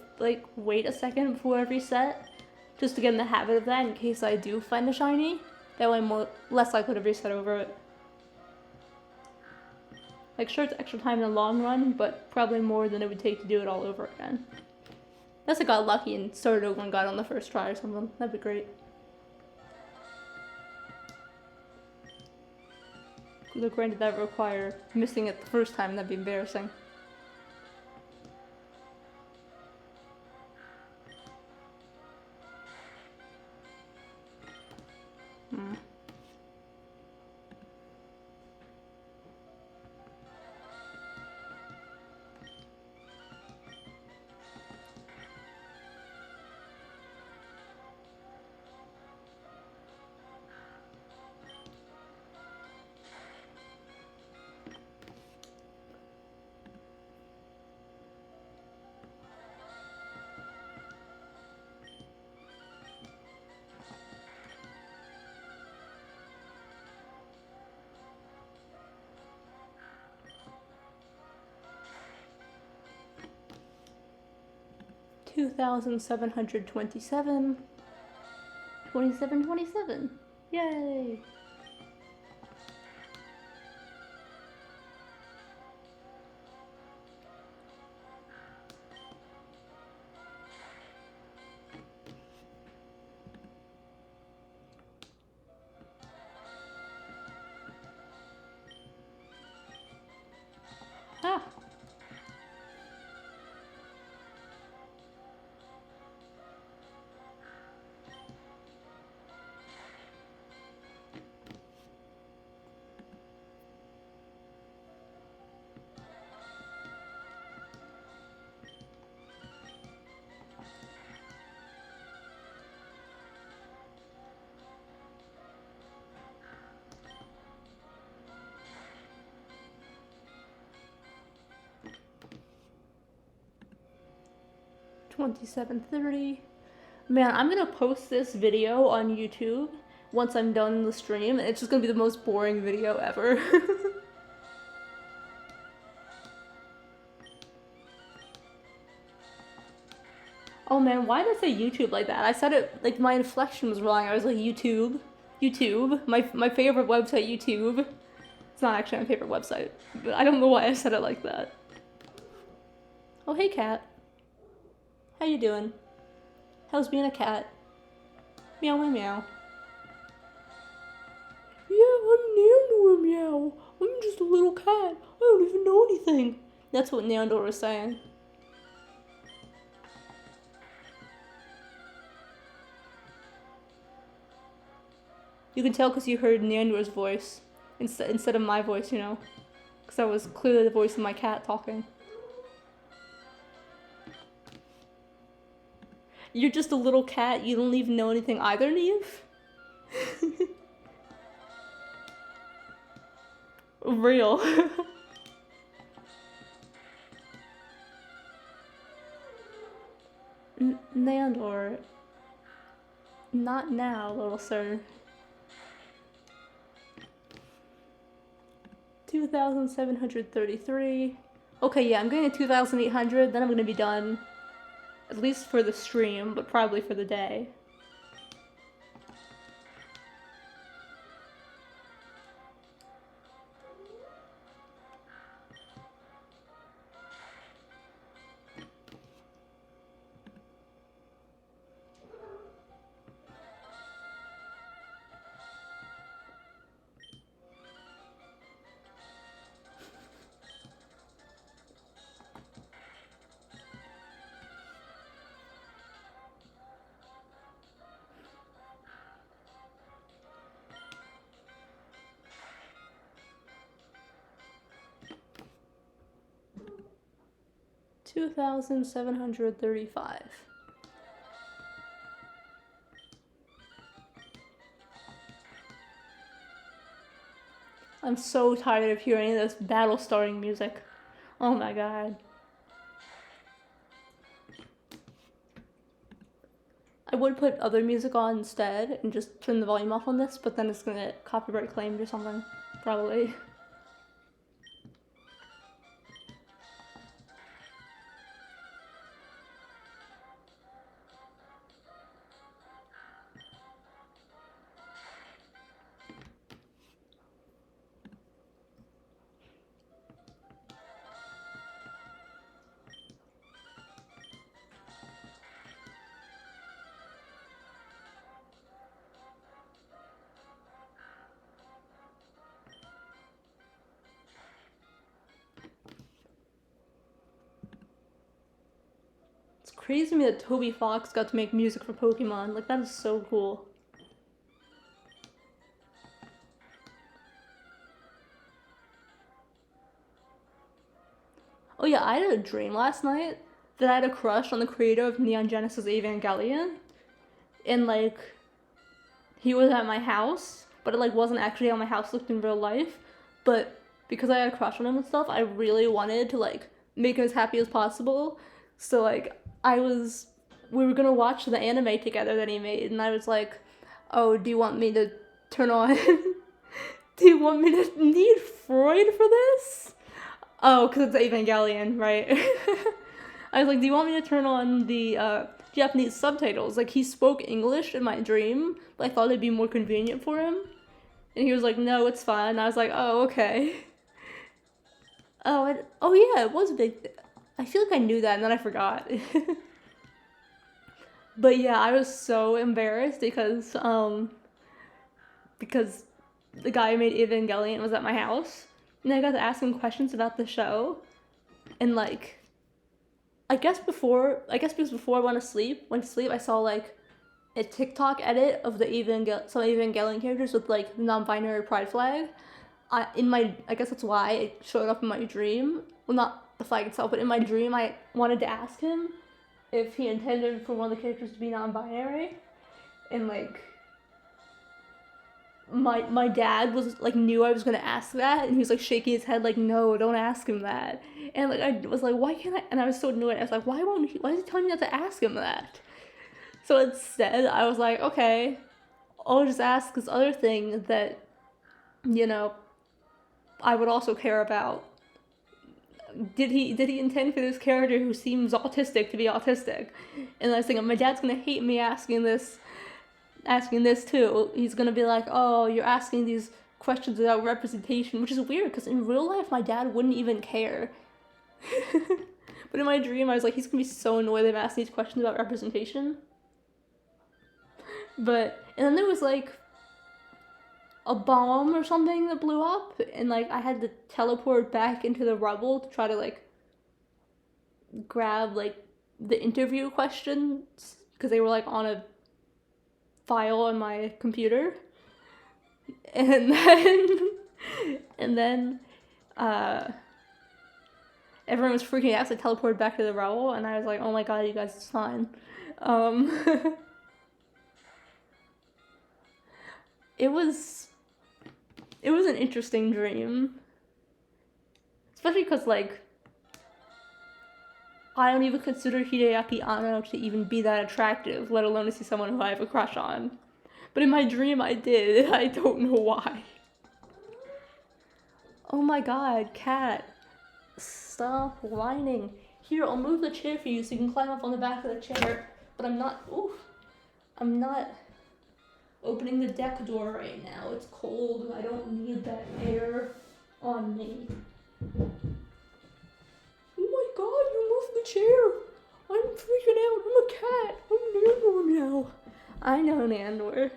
a second before I reset, just to get in the habit of that in case I do find a shiny. That way I'm less likely to reset over it. Like, sure, it's extra time in the long run, but probably more than it would take to do it all over again. Unless I got lucky and started over and got it on the first try or something. That'd be great. Though granted, that would require missing it the first time, that'd be embarrassing. Hmm. $2,727. 2727. Yay! Ah! $27.30. Man, I'm gonna post this video on YouTube once I'm done the stream, and it's just gonna be the most boring video ever. Oh man, why did I say YouTube like that? I said it, like, my inflection was wrong. I was like, YouTube. YouTube. My favorite website, YouTube. It's not actually my favorite website, but I don't know why I said it like that. Oh, hey, cat. How you doing? How's being a cat? Meow, meow, meow. Yeah, I'm Nandor, meow. I'm just a little cat. I don't even know anything. That's what Nandor was saying. You can tell because you heard Nandor's voice instead of my voice, you know? Because that was clearly the voice of my cat talking. You're just a little cat, you don't even know anything either, Neve? Real. Nandor. Not now, little sir. 2,733. Okay, yeah, I'm getting to 2,800, then I'm gonna be done. At least for the stream, but probably for the day. $2,735. I'm so tired of hearing this battle starting music. Oh my god. I would put other music on instead and just turn the volume off on this, but then it's gonna get copyright claimed or something. Probably. It's crazy to me that Toby Fox got to make music for Pokemon. Like, that is so cool. Oh yeah, I had a dream last night that I had a crush on the creator of Neon Genesis Evangelion. And, like, he was at my house, but it, like, wasn't actually how my house looked in real life. But because I had a crush on him and stuff, I really wanted to, like, make him as happy as possible. So, like, we were gonna watch the anime together that he made, and I was like, oh, do you want me to turn on, do you want me to need Freud for this? Oh, because it's Evangelion, right? I was like, do you want me to turn on the Japanese subtitles? Like, he spoke English in my dream, but I thought it'd be more convenient for him. And he was like, no, it's fine. And I was like, oh, okay. Oh yeah, it was a big. I feel like I knew that, and then I forgot. But yeah, I was so embarrassed because the guy who made Evangelion was at my house, and I got to ask him questions about the show, and like, I guess because before I went to sleep, I saw like a TikTok edit of some Evangelion characters with like the non-binary pride flag. I guess that's why it showed up in my dream. Well, not the flag itself, but in my dream, I wanted to ask him if he intended for one of the characters to be non-binary, and like my dad was like knew I was gonna ask that, and he was like shaking his head like, no, don't ask him that. And like I was like, why can't I? And I was so annoyed. I was like, why is he telling me not to ask him that? So instead, I was like, okay, I'll just ask this other thing that, you know, I would also care about. Did he intend for this character who seems autistic to be autistic? And I was thinking, my dad's gonna hate me asking this too. He's gonna be like, oh, you're asking these questions about representation, which is weird because in real life my dad wouldn't even care. But in my dream I was like, he's gonna be so annoyed that I'm asking these questions about representation. And then there was like a bomb or something that blew up, and like I had to teleport back into the rubble to try to like grab like the interview questions because they were like on a file on my computer. And then everyone was freaking out, so I teleported back to the rubble, and I was like, oh my god, you guys, it's fine. It was an interesting dream, especially because like I don't even consider Hideaki Anno to even be that attractive, let alone to see someone who I have a crush on. But in my dream I did, I don't know why. Oh my god, cat. Stop whining. Here, I'll move the chair for you so you can climb up on the back of the chair. But I'm not opening the deck door right now. It's cold. I don't need that air on me. Oh my god, you moved the chair. I'm freaking out. I'm a cat. I'm Nandor now. I know, Nandor.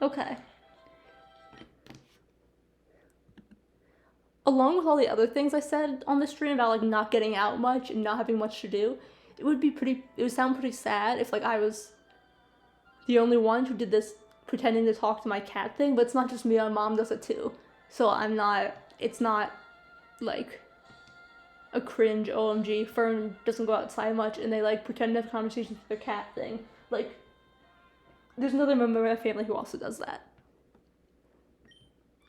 Okay. Along with all the other things I said on the stream about like not getting out much and not having much to do, it would sound pretty sad if like I was the only one who did this pretending to talk to my cat thing, but it's not just me, my mom does it too. So it's not like a cringe OMG, Fern doesn't go outside much and they like pretend to have conversations with their cat thing. Like, there's another member of my family who also does that.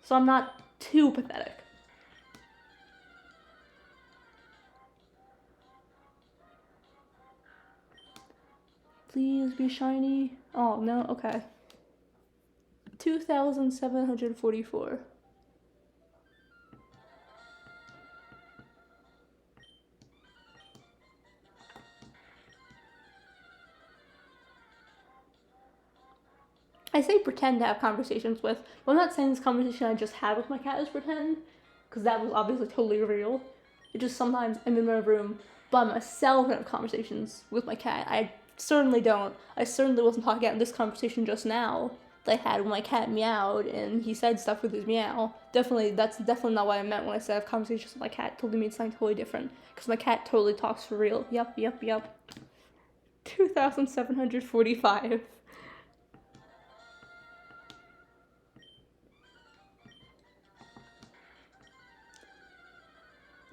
So I'm not too pathetic. Please be shiny. Oh, no, okay. 2,744. I say pretend to have conversations with, but I'm not saying this conversation I just had with my cat is pretend, because that was obviously totally real. It just sometimes I'm in my room by myself and have conversations with my cat. I certainly don't. I certainly wasn't talking about this conversation just now that I had when my cat meowed and he said stuff with his meow. That's definitely not what I meant when I said I have conversations with my cat. It totally means something totally different, because my cat totally talks for real. Yup. 2,745.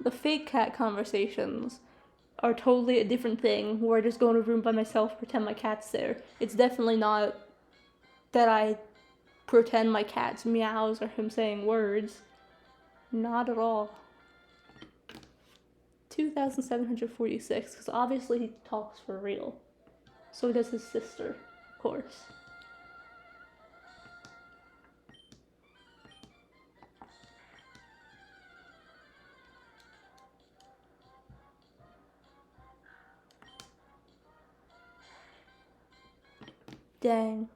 The fake cat conversations are totally a different thing, where I just go in a room by myself, pretend my cat's there. It's definitely not that I pretend my cat's meows or him saying words. Not at all. 2,746, because obviously he talks for real. So does his sister, of course. Dang.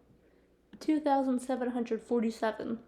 2,747.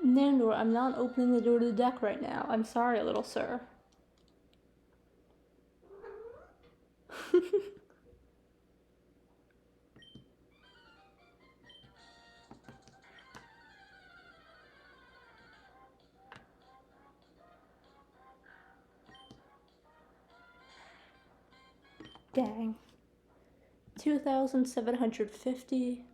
Nandor, I'm not opening the door to the deck right now. I'm sorry, little sir. Dang. 2,750.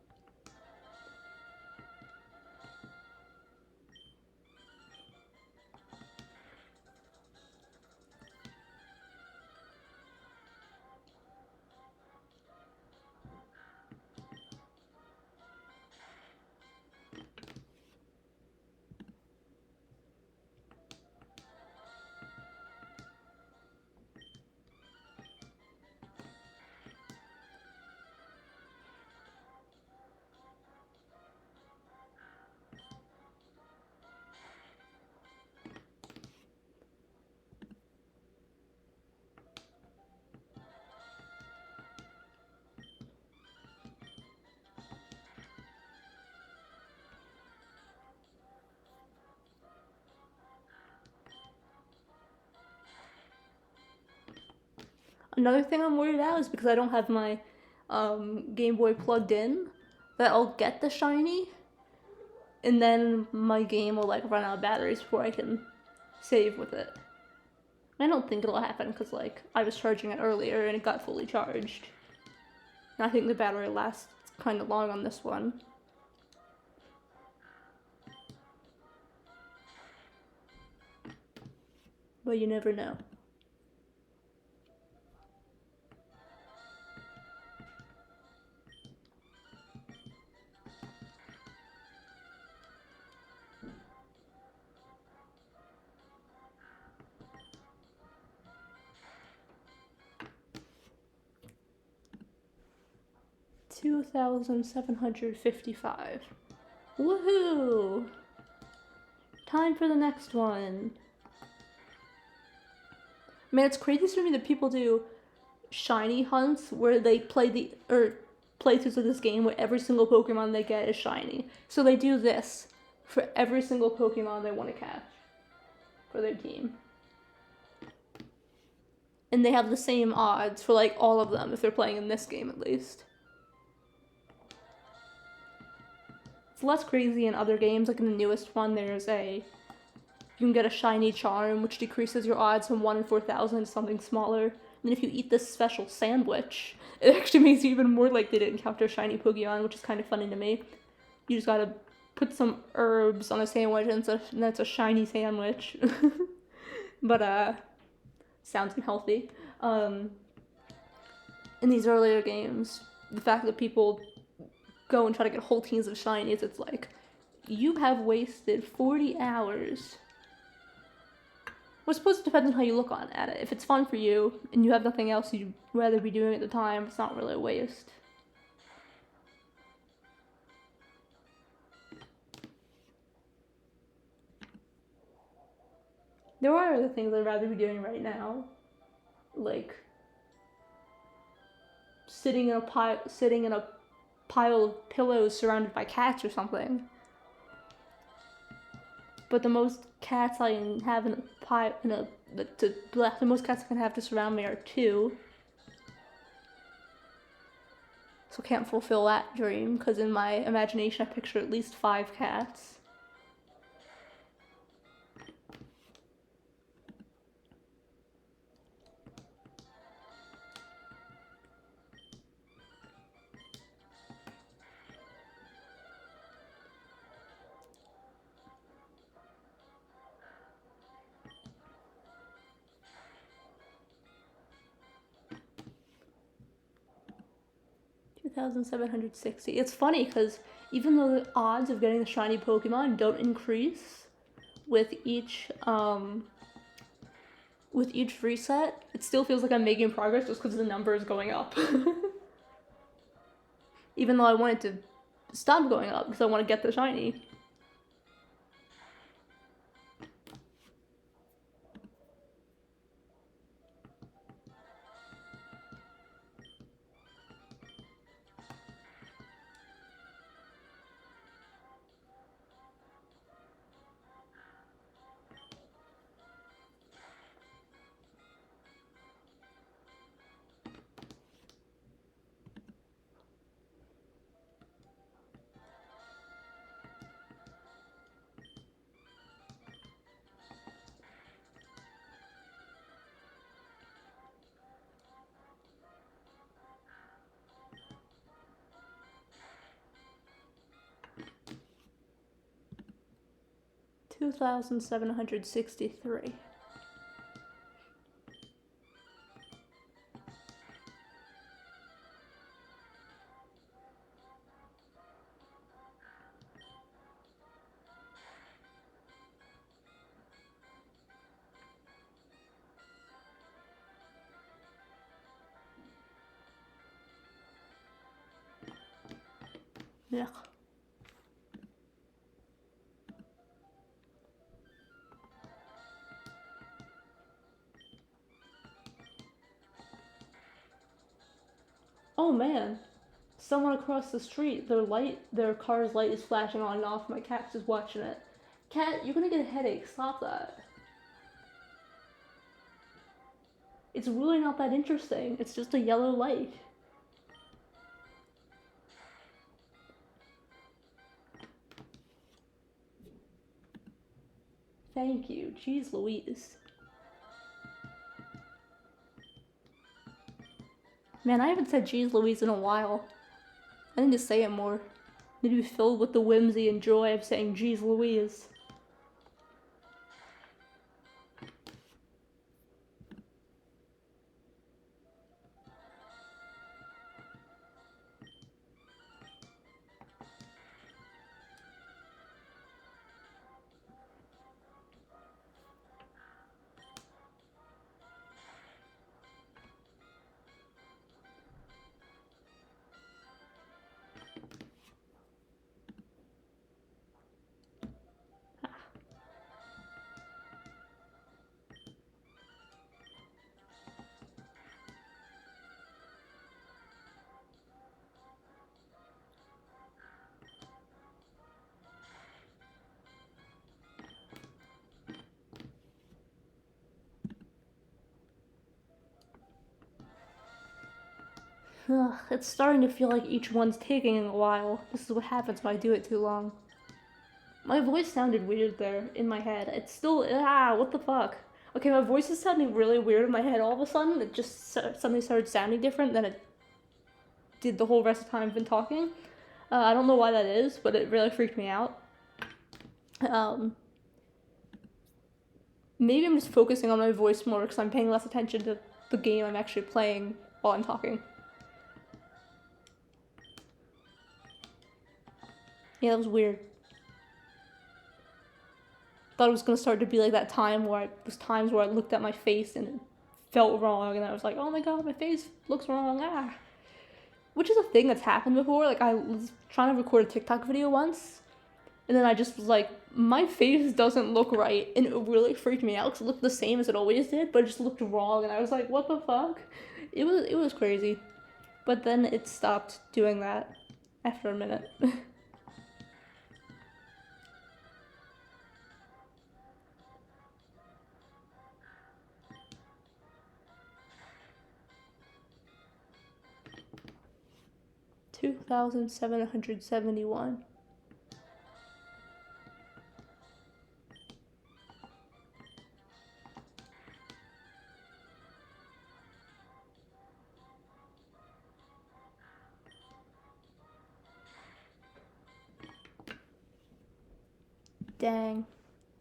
Another thing I'm worried about is because I don't have my Game Boy plugged in, that I'll get the shiny, and then my game will like run out of batteries before I can save with it. I don't think it'll happen because like I was charging it earlier and it got fully charged. And I think the battery lasts kind of long on this one. But you never know. $2,755. Woohoo! Time for the next one. Man, it's crazy to me that people do shiny hunts where they play playthroughs of this game where every single Pokemon they get is shiny. So they do this for every single Pokemon they want to catch for their team. And they have the same odds for like all of them if they're playing in this game at least. It's less crazy in other games, like in the newest one you can get a shiny charm which decreases your odds from 1 in 4,000 to something smaller. And then if you eat this special sandwich, it actually makes you even more likely to encounter shiny Pokemon, which is kind of funny to me. You just gotta put some herbs on a sandwich and that's a shiny sandwich. But sounds unhealthy. In these earlier games, the fact that people go and try to get whole teams of shinies, it's like, you have wasted 40 hours. Well, I suppose it depends on how you look at it. If it's fun for you, and you have nothing else you'd rather be doing at the time, it's not really a waste. There are other things I'd rather be doing right now. Like, sitting in a pile of pillows surrounded by cats or something. But the most cats I can have the most cats I can have to surround me are 2. So I can't fulfill that dream because in my imagination I picture at least 5 cats. $2,760. It's funny because even though the odds of getting the shiny Pokemon don't increase with each reset, it still feels like I'm making progress just because the number is going up. Even though I want it to stop going up because I want to get the shiny. 2,763. Yeah. Oh man, someone across the street, their car's light is flashing on and off. My cat's just watching it. Cat, you're gonna get a headache. Stop that. It's really not that interesting. It's just a yellow light. Thank you. Jeez Louise. Man, I haven't said jeez Louise in a while. I need to say it more. I need to be filled with the whimsy and joy of saying jeez Louise. Ugh, it's starting to feel like each one's taking a while. This is what happens when I do it too long. My voice sounded weird there in my head. It's still, what the fuck? Okay, my voice is sounding really weird in my head all of a sudden. It just suddenly started sounding different than it did the whole rest of the time I've been talking. I don't know why that is, but it really freaked me out. Maybe I'm just focusing on my voice more because I'm paying less attention to the game I'm actually playing while I'm talking. Yeah, that was weird. Thought it was gonna start to be like that time where times where I looked at my face and it felt wrong, and I was like, oh my god, my face looks wrong, Which is a thing that's happened before. Like, I was trying to record a TikTok video once, and then I just was like, my face doesn't look right, and it really freaked me out because it looked the same as it always did, but it just looked wrong, and I was like, what the fuck? It was crazy. But then it stopped doing that after a minute. 2,771. Dang.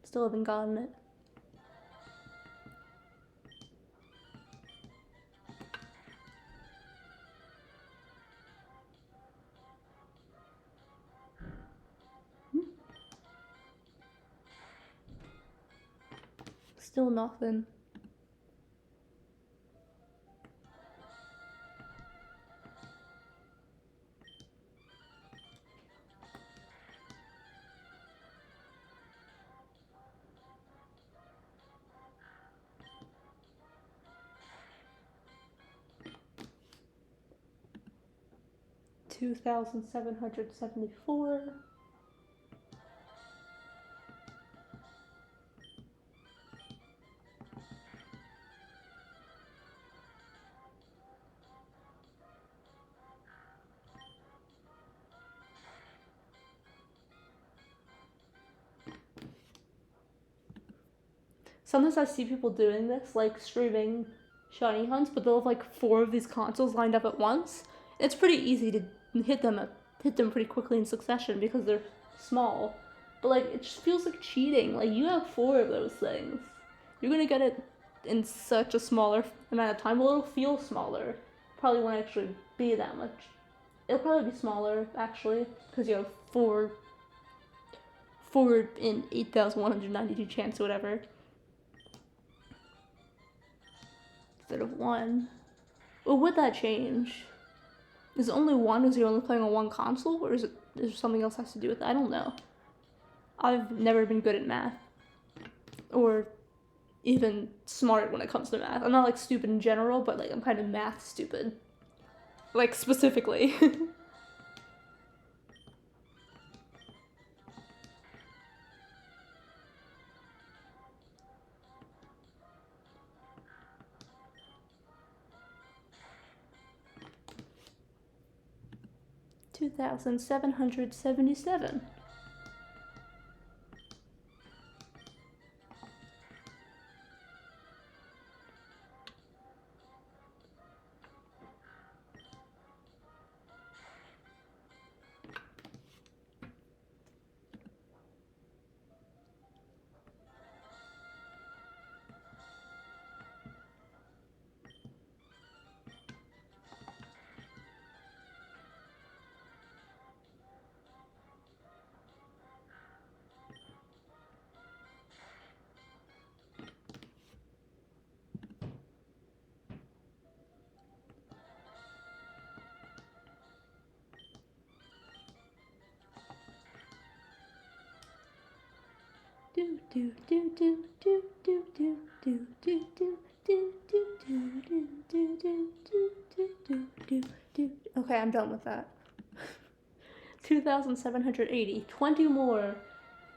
Still haven't gotten it. Still nothing. $2,774. Sometimes I see people doing this, like streaming shiny hunts, but they'll have like 4 of these consoles lined up at once. It's pretty easy to hit them pretty quickly in succession because they're small. But like, it just feels like cheating. Like, you have 4 of those things. You're gonna get it in such a smaller amount of time. Well, it'll feel smaller. Probably won't actually be that much. It'll probably be smaller actually because you have 4 in 8,192 chance or whatever. Instead of 1. Well, would that change? Is it only 1 because you're only playing on 1 console, or is there something else has to do with it? I don't know. I've never been good at math. Or even smart when it comes to math. I'm not like stupid in general, but like I'm kind of math stupid. Like specifically. 2,777. Okay, I'm done with that. 2,780. 20 more,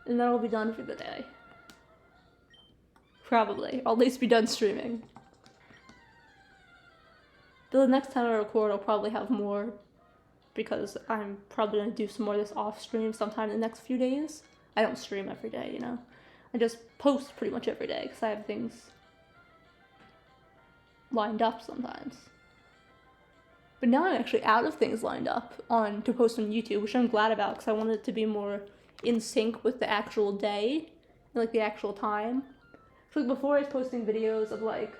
and then I'll be done for the day. Probably. I'll at least be done streaming. The next time I record, I'll probably have more, because I'm probably going to do some more of this off stream sometime in the next few days. I don't stream every day, you know. I just post pretty much every day because I have things lined up sometimes. But now I'm actually out of things lined up to post on YouTube, which I'm glad about because I wanted it to be more in sync with the actual day and like the actual time. So like before I was posting videos of like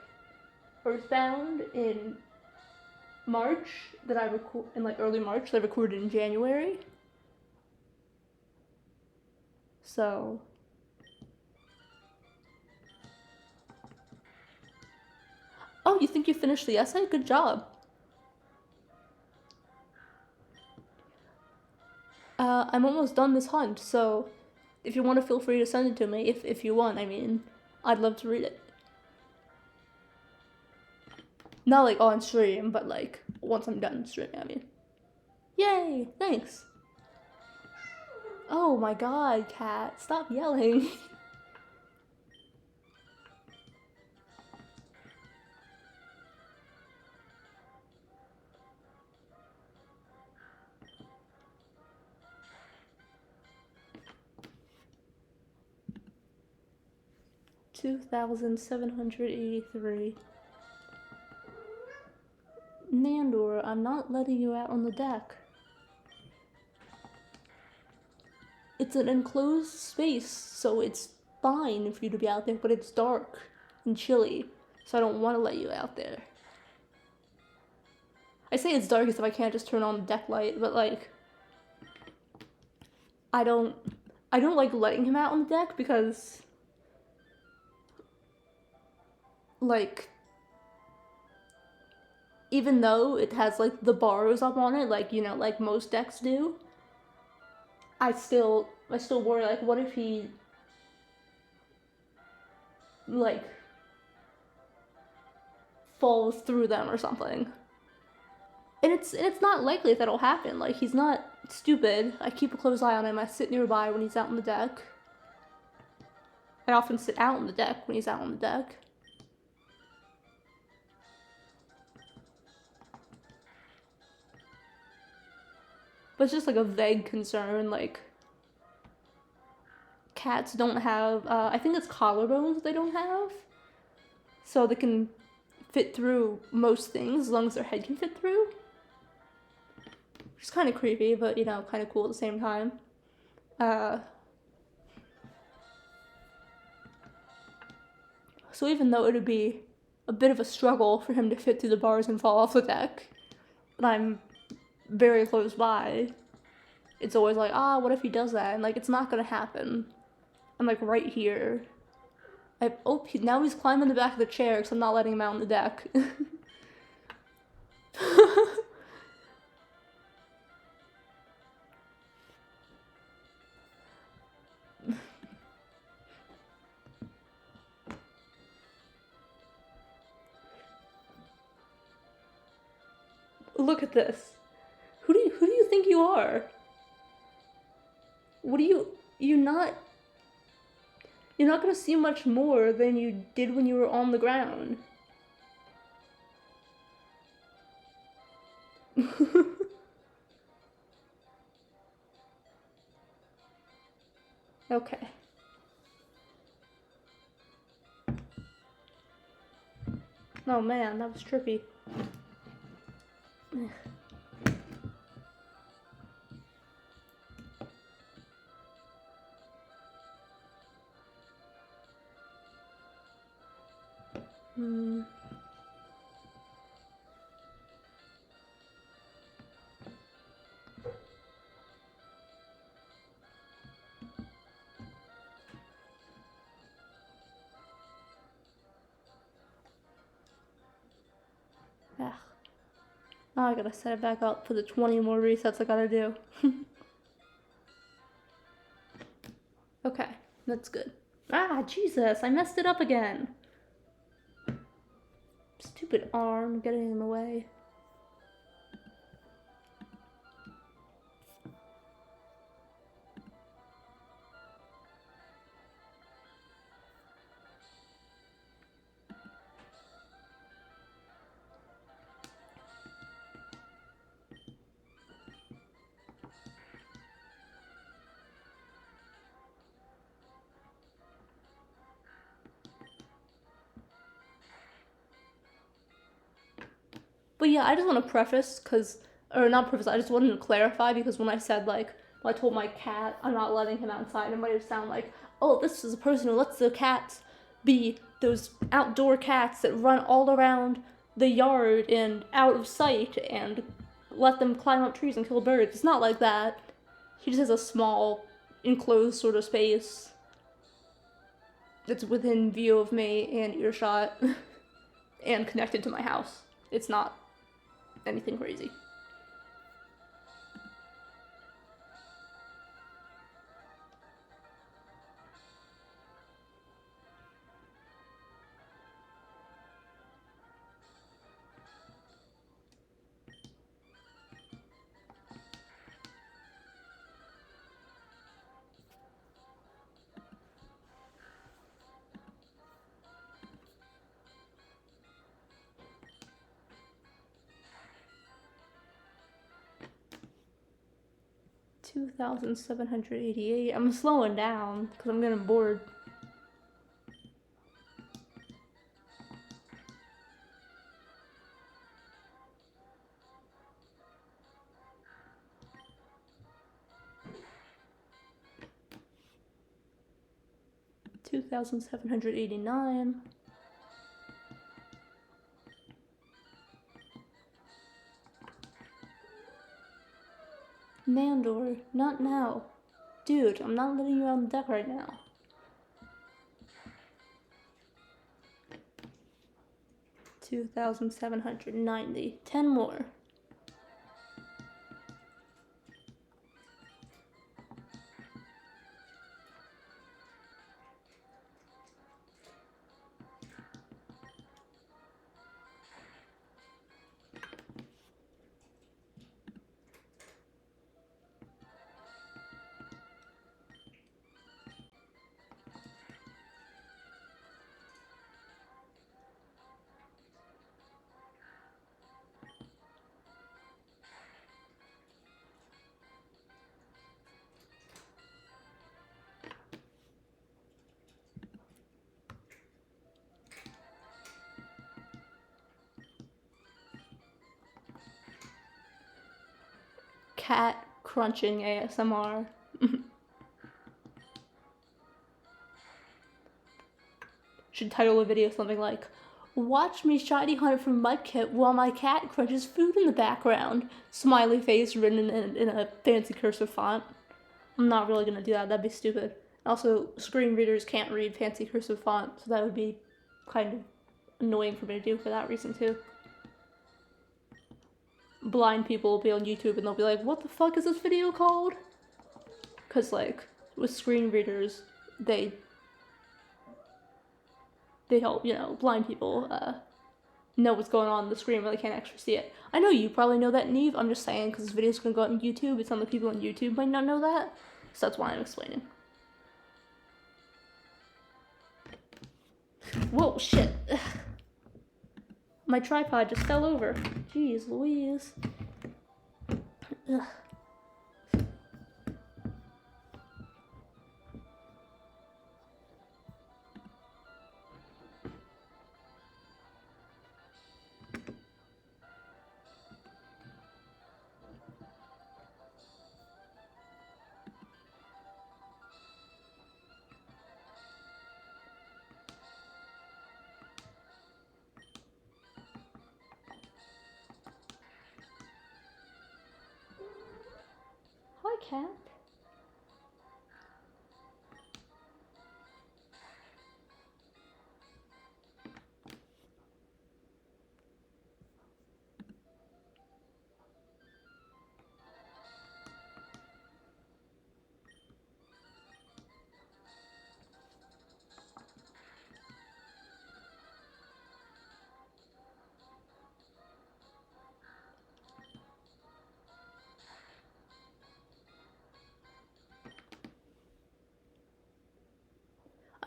Earthbound in March that I record in like early March that I recorded in January. So oh, you think you finished the essay? Good job. I'm almost done this hunt, so if you want to, feel free to send it to me. If you want, I mean, I'd love to read it. Not like on stream, but like once I'm done streaming, I mean. Yay! Thanks! Oh my god, cat, stop yelling. $2,783. Nandor, I'm not letting you out on the deck. It's an enclosed space, so it's fine for you to be out there, but it's dark and chilly, so I don't want to let you out there. I say it's dark as if I can't just turn on the deck light, but like, I don't like letting him out on the deck because like, even though it has like the bars up on it, like, you know, like most decks do, I still worry, like, what if he like falls through them or something? And it's not likely that'll happen. Like, he's not stupid. I keep a close eye on him. I sit nearby when he's out on the deck. I often sit out on the deck when he's out on the deck. But it's just like a vague concern, like, cats don't have, I think it's collarbones they don't have. So they can fit through most things as long as their head can fit through. Which is kind of creepy, but, you know, kind of cool at the same time. So even though it would be a bit of a struggle for him to fit through the bars and fall off the deck, and I'm very close by, it's always like, what if he does that? And like, it's not gonna happen. I'm like right here. Now he's climbing the back of the chair because I'm not letting him out on the deck. Look at this. Who do you think you are? You're not gonna see much more than you did when you were on the ground. Okay. Oh man, that was trippy. Ugh. Hmm. Ugh. Now I gotta set it back up for the 20 more resets I gotta do. Okay, that's good. Ah, Jesus, I messed it up again. Stupid arm getting in the way. But yeah, I just want to preface, or not preface, I just wanted to clarify, because when I said, like, when I told my cat I'm not letting him outside, it might have sounded like, oh, this is a person who lets the cats be those outdoor cats that run all around the yard and out of sight and let them climb up trees and kill birds. It's not like that. He just has a small, enclosed sort of space that's within view of me and earshot and connected to my house. It's not anything crazy. 2,788. I'm slowing down because I'm getting bored. $2,789. Nandor, not now. Dude, I'm not letting you on the deck right now. $2,790. 10 more. Cat crunching ASMR. Should title a video something like, watch me shiny hunt for Mudkip while my cat crunches food in the background. Smiley face written in a fancy cursive font. I'm not really gonna do that, that'd be stupid. Also, screen readers can't read fancy cursive font, so that would be kind of annoying for me to do for that reason too. Blind people will be on YouTube and they'll be like, what the fuck is this video called? Because, like, with screen readers, they help, blind people know what's going on the screen but they can't actually see it. I know you probably know that, Neve. I'm just saying, because this video's gonna go out on YouTube, and some of the people on YouTube might not know that, so that's why I'm explaining. Whoa, shit. My tripod just fell over. Jeez Louise. Ugh. Mudkip.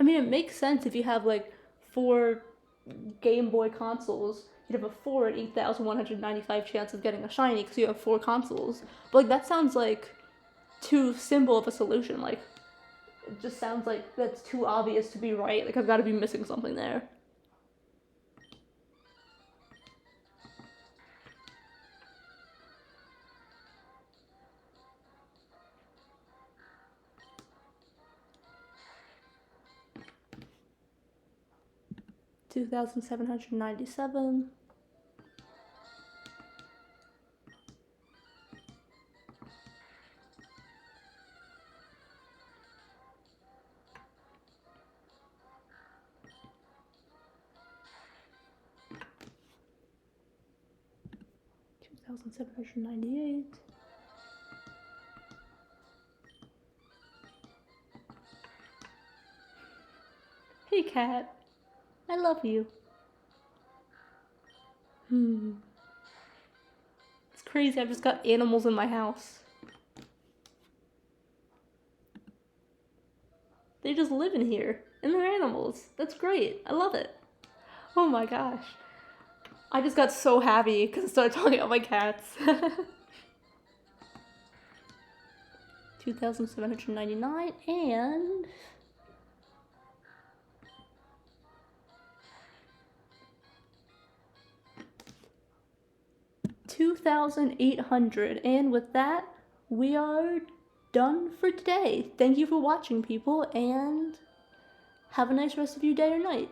I mean, it makes sense if you have like 4 Game Boy consoles. You'd have a 4 and 8,195 chance of getting a shiny because you have 4 consoles. But like that sounds like too simple of a solution. Like it just sounds like that's too obvious to be right. Like I've got to be missing something there. $2,797. $2,798. Hey cat, I love you. It's crazy, I've just got animals in my house. They just live in here, and they're animals. That's great, I love it. Oh my gosh. I just got so happy because I started talking about my cats. 2,799 and... $2,800. And with that, we are done for today. Thank you for watching, people, and have a nice rest of your day or night.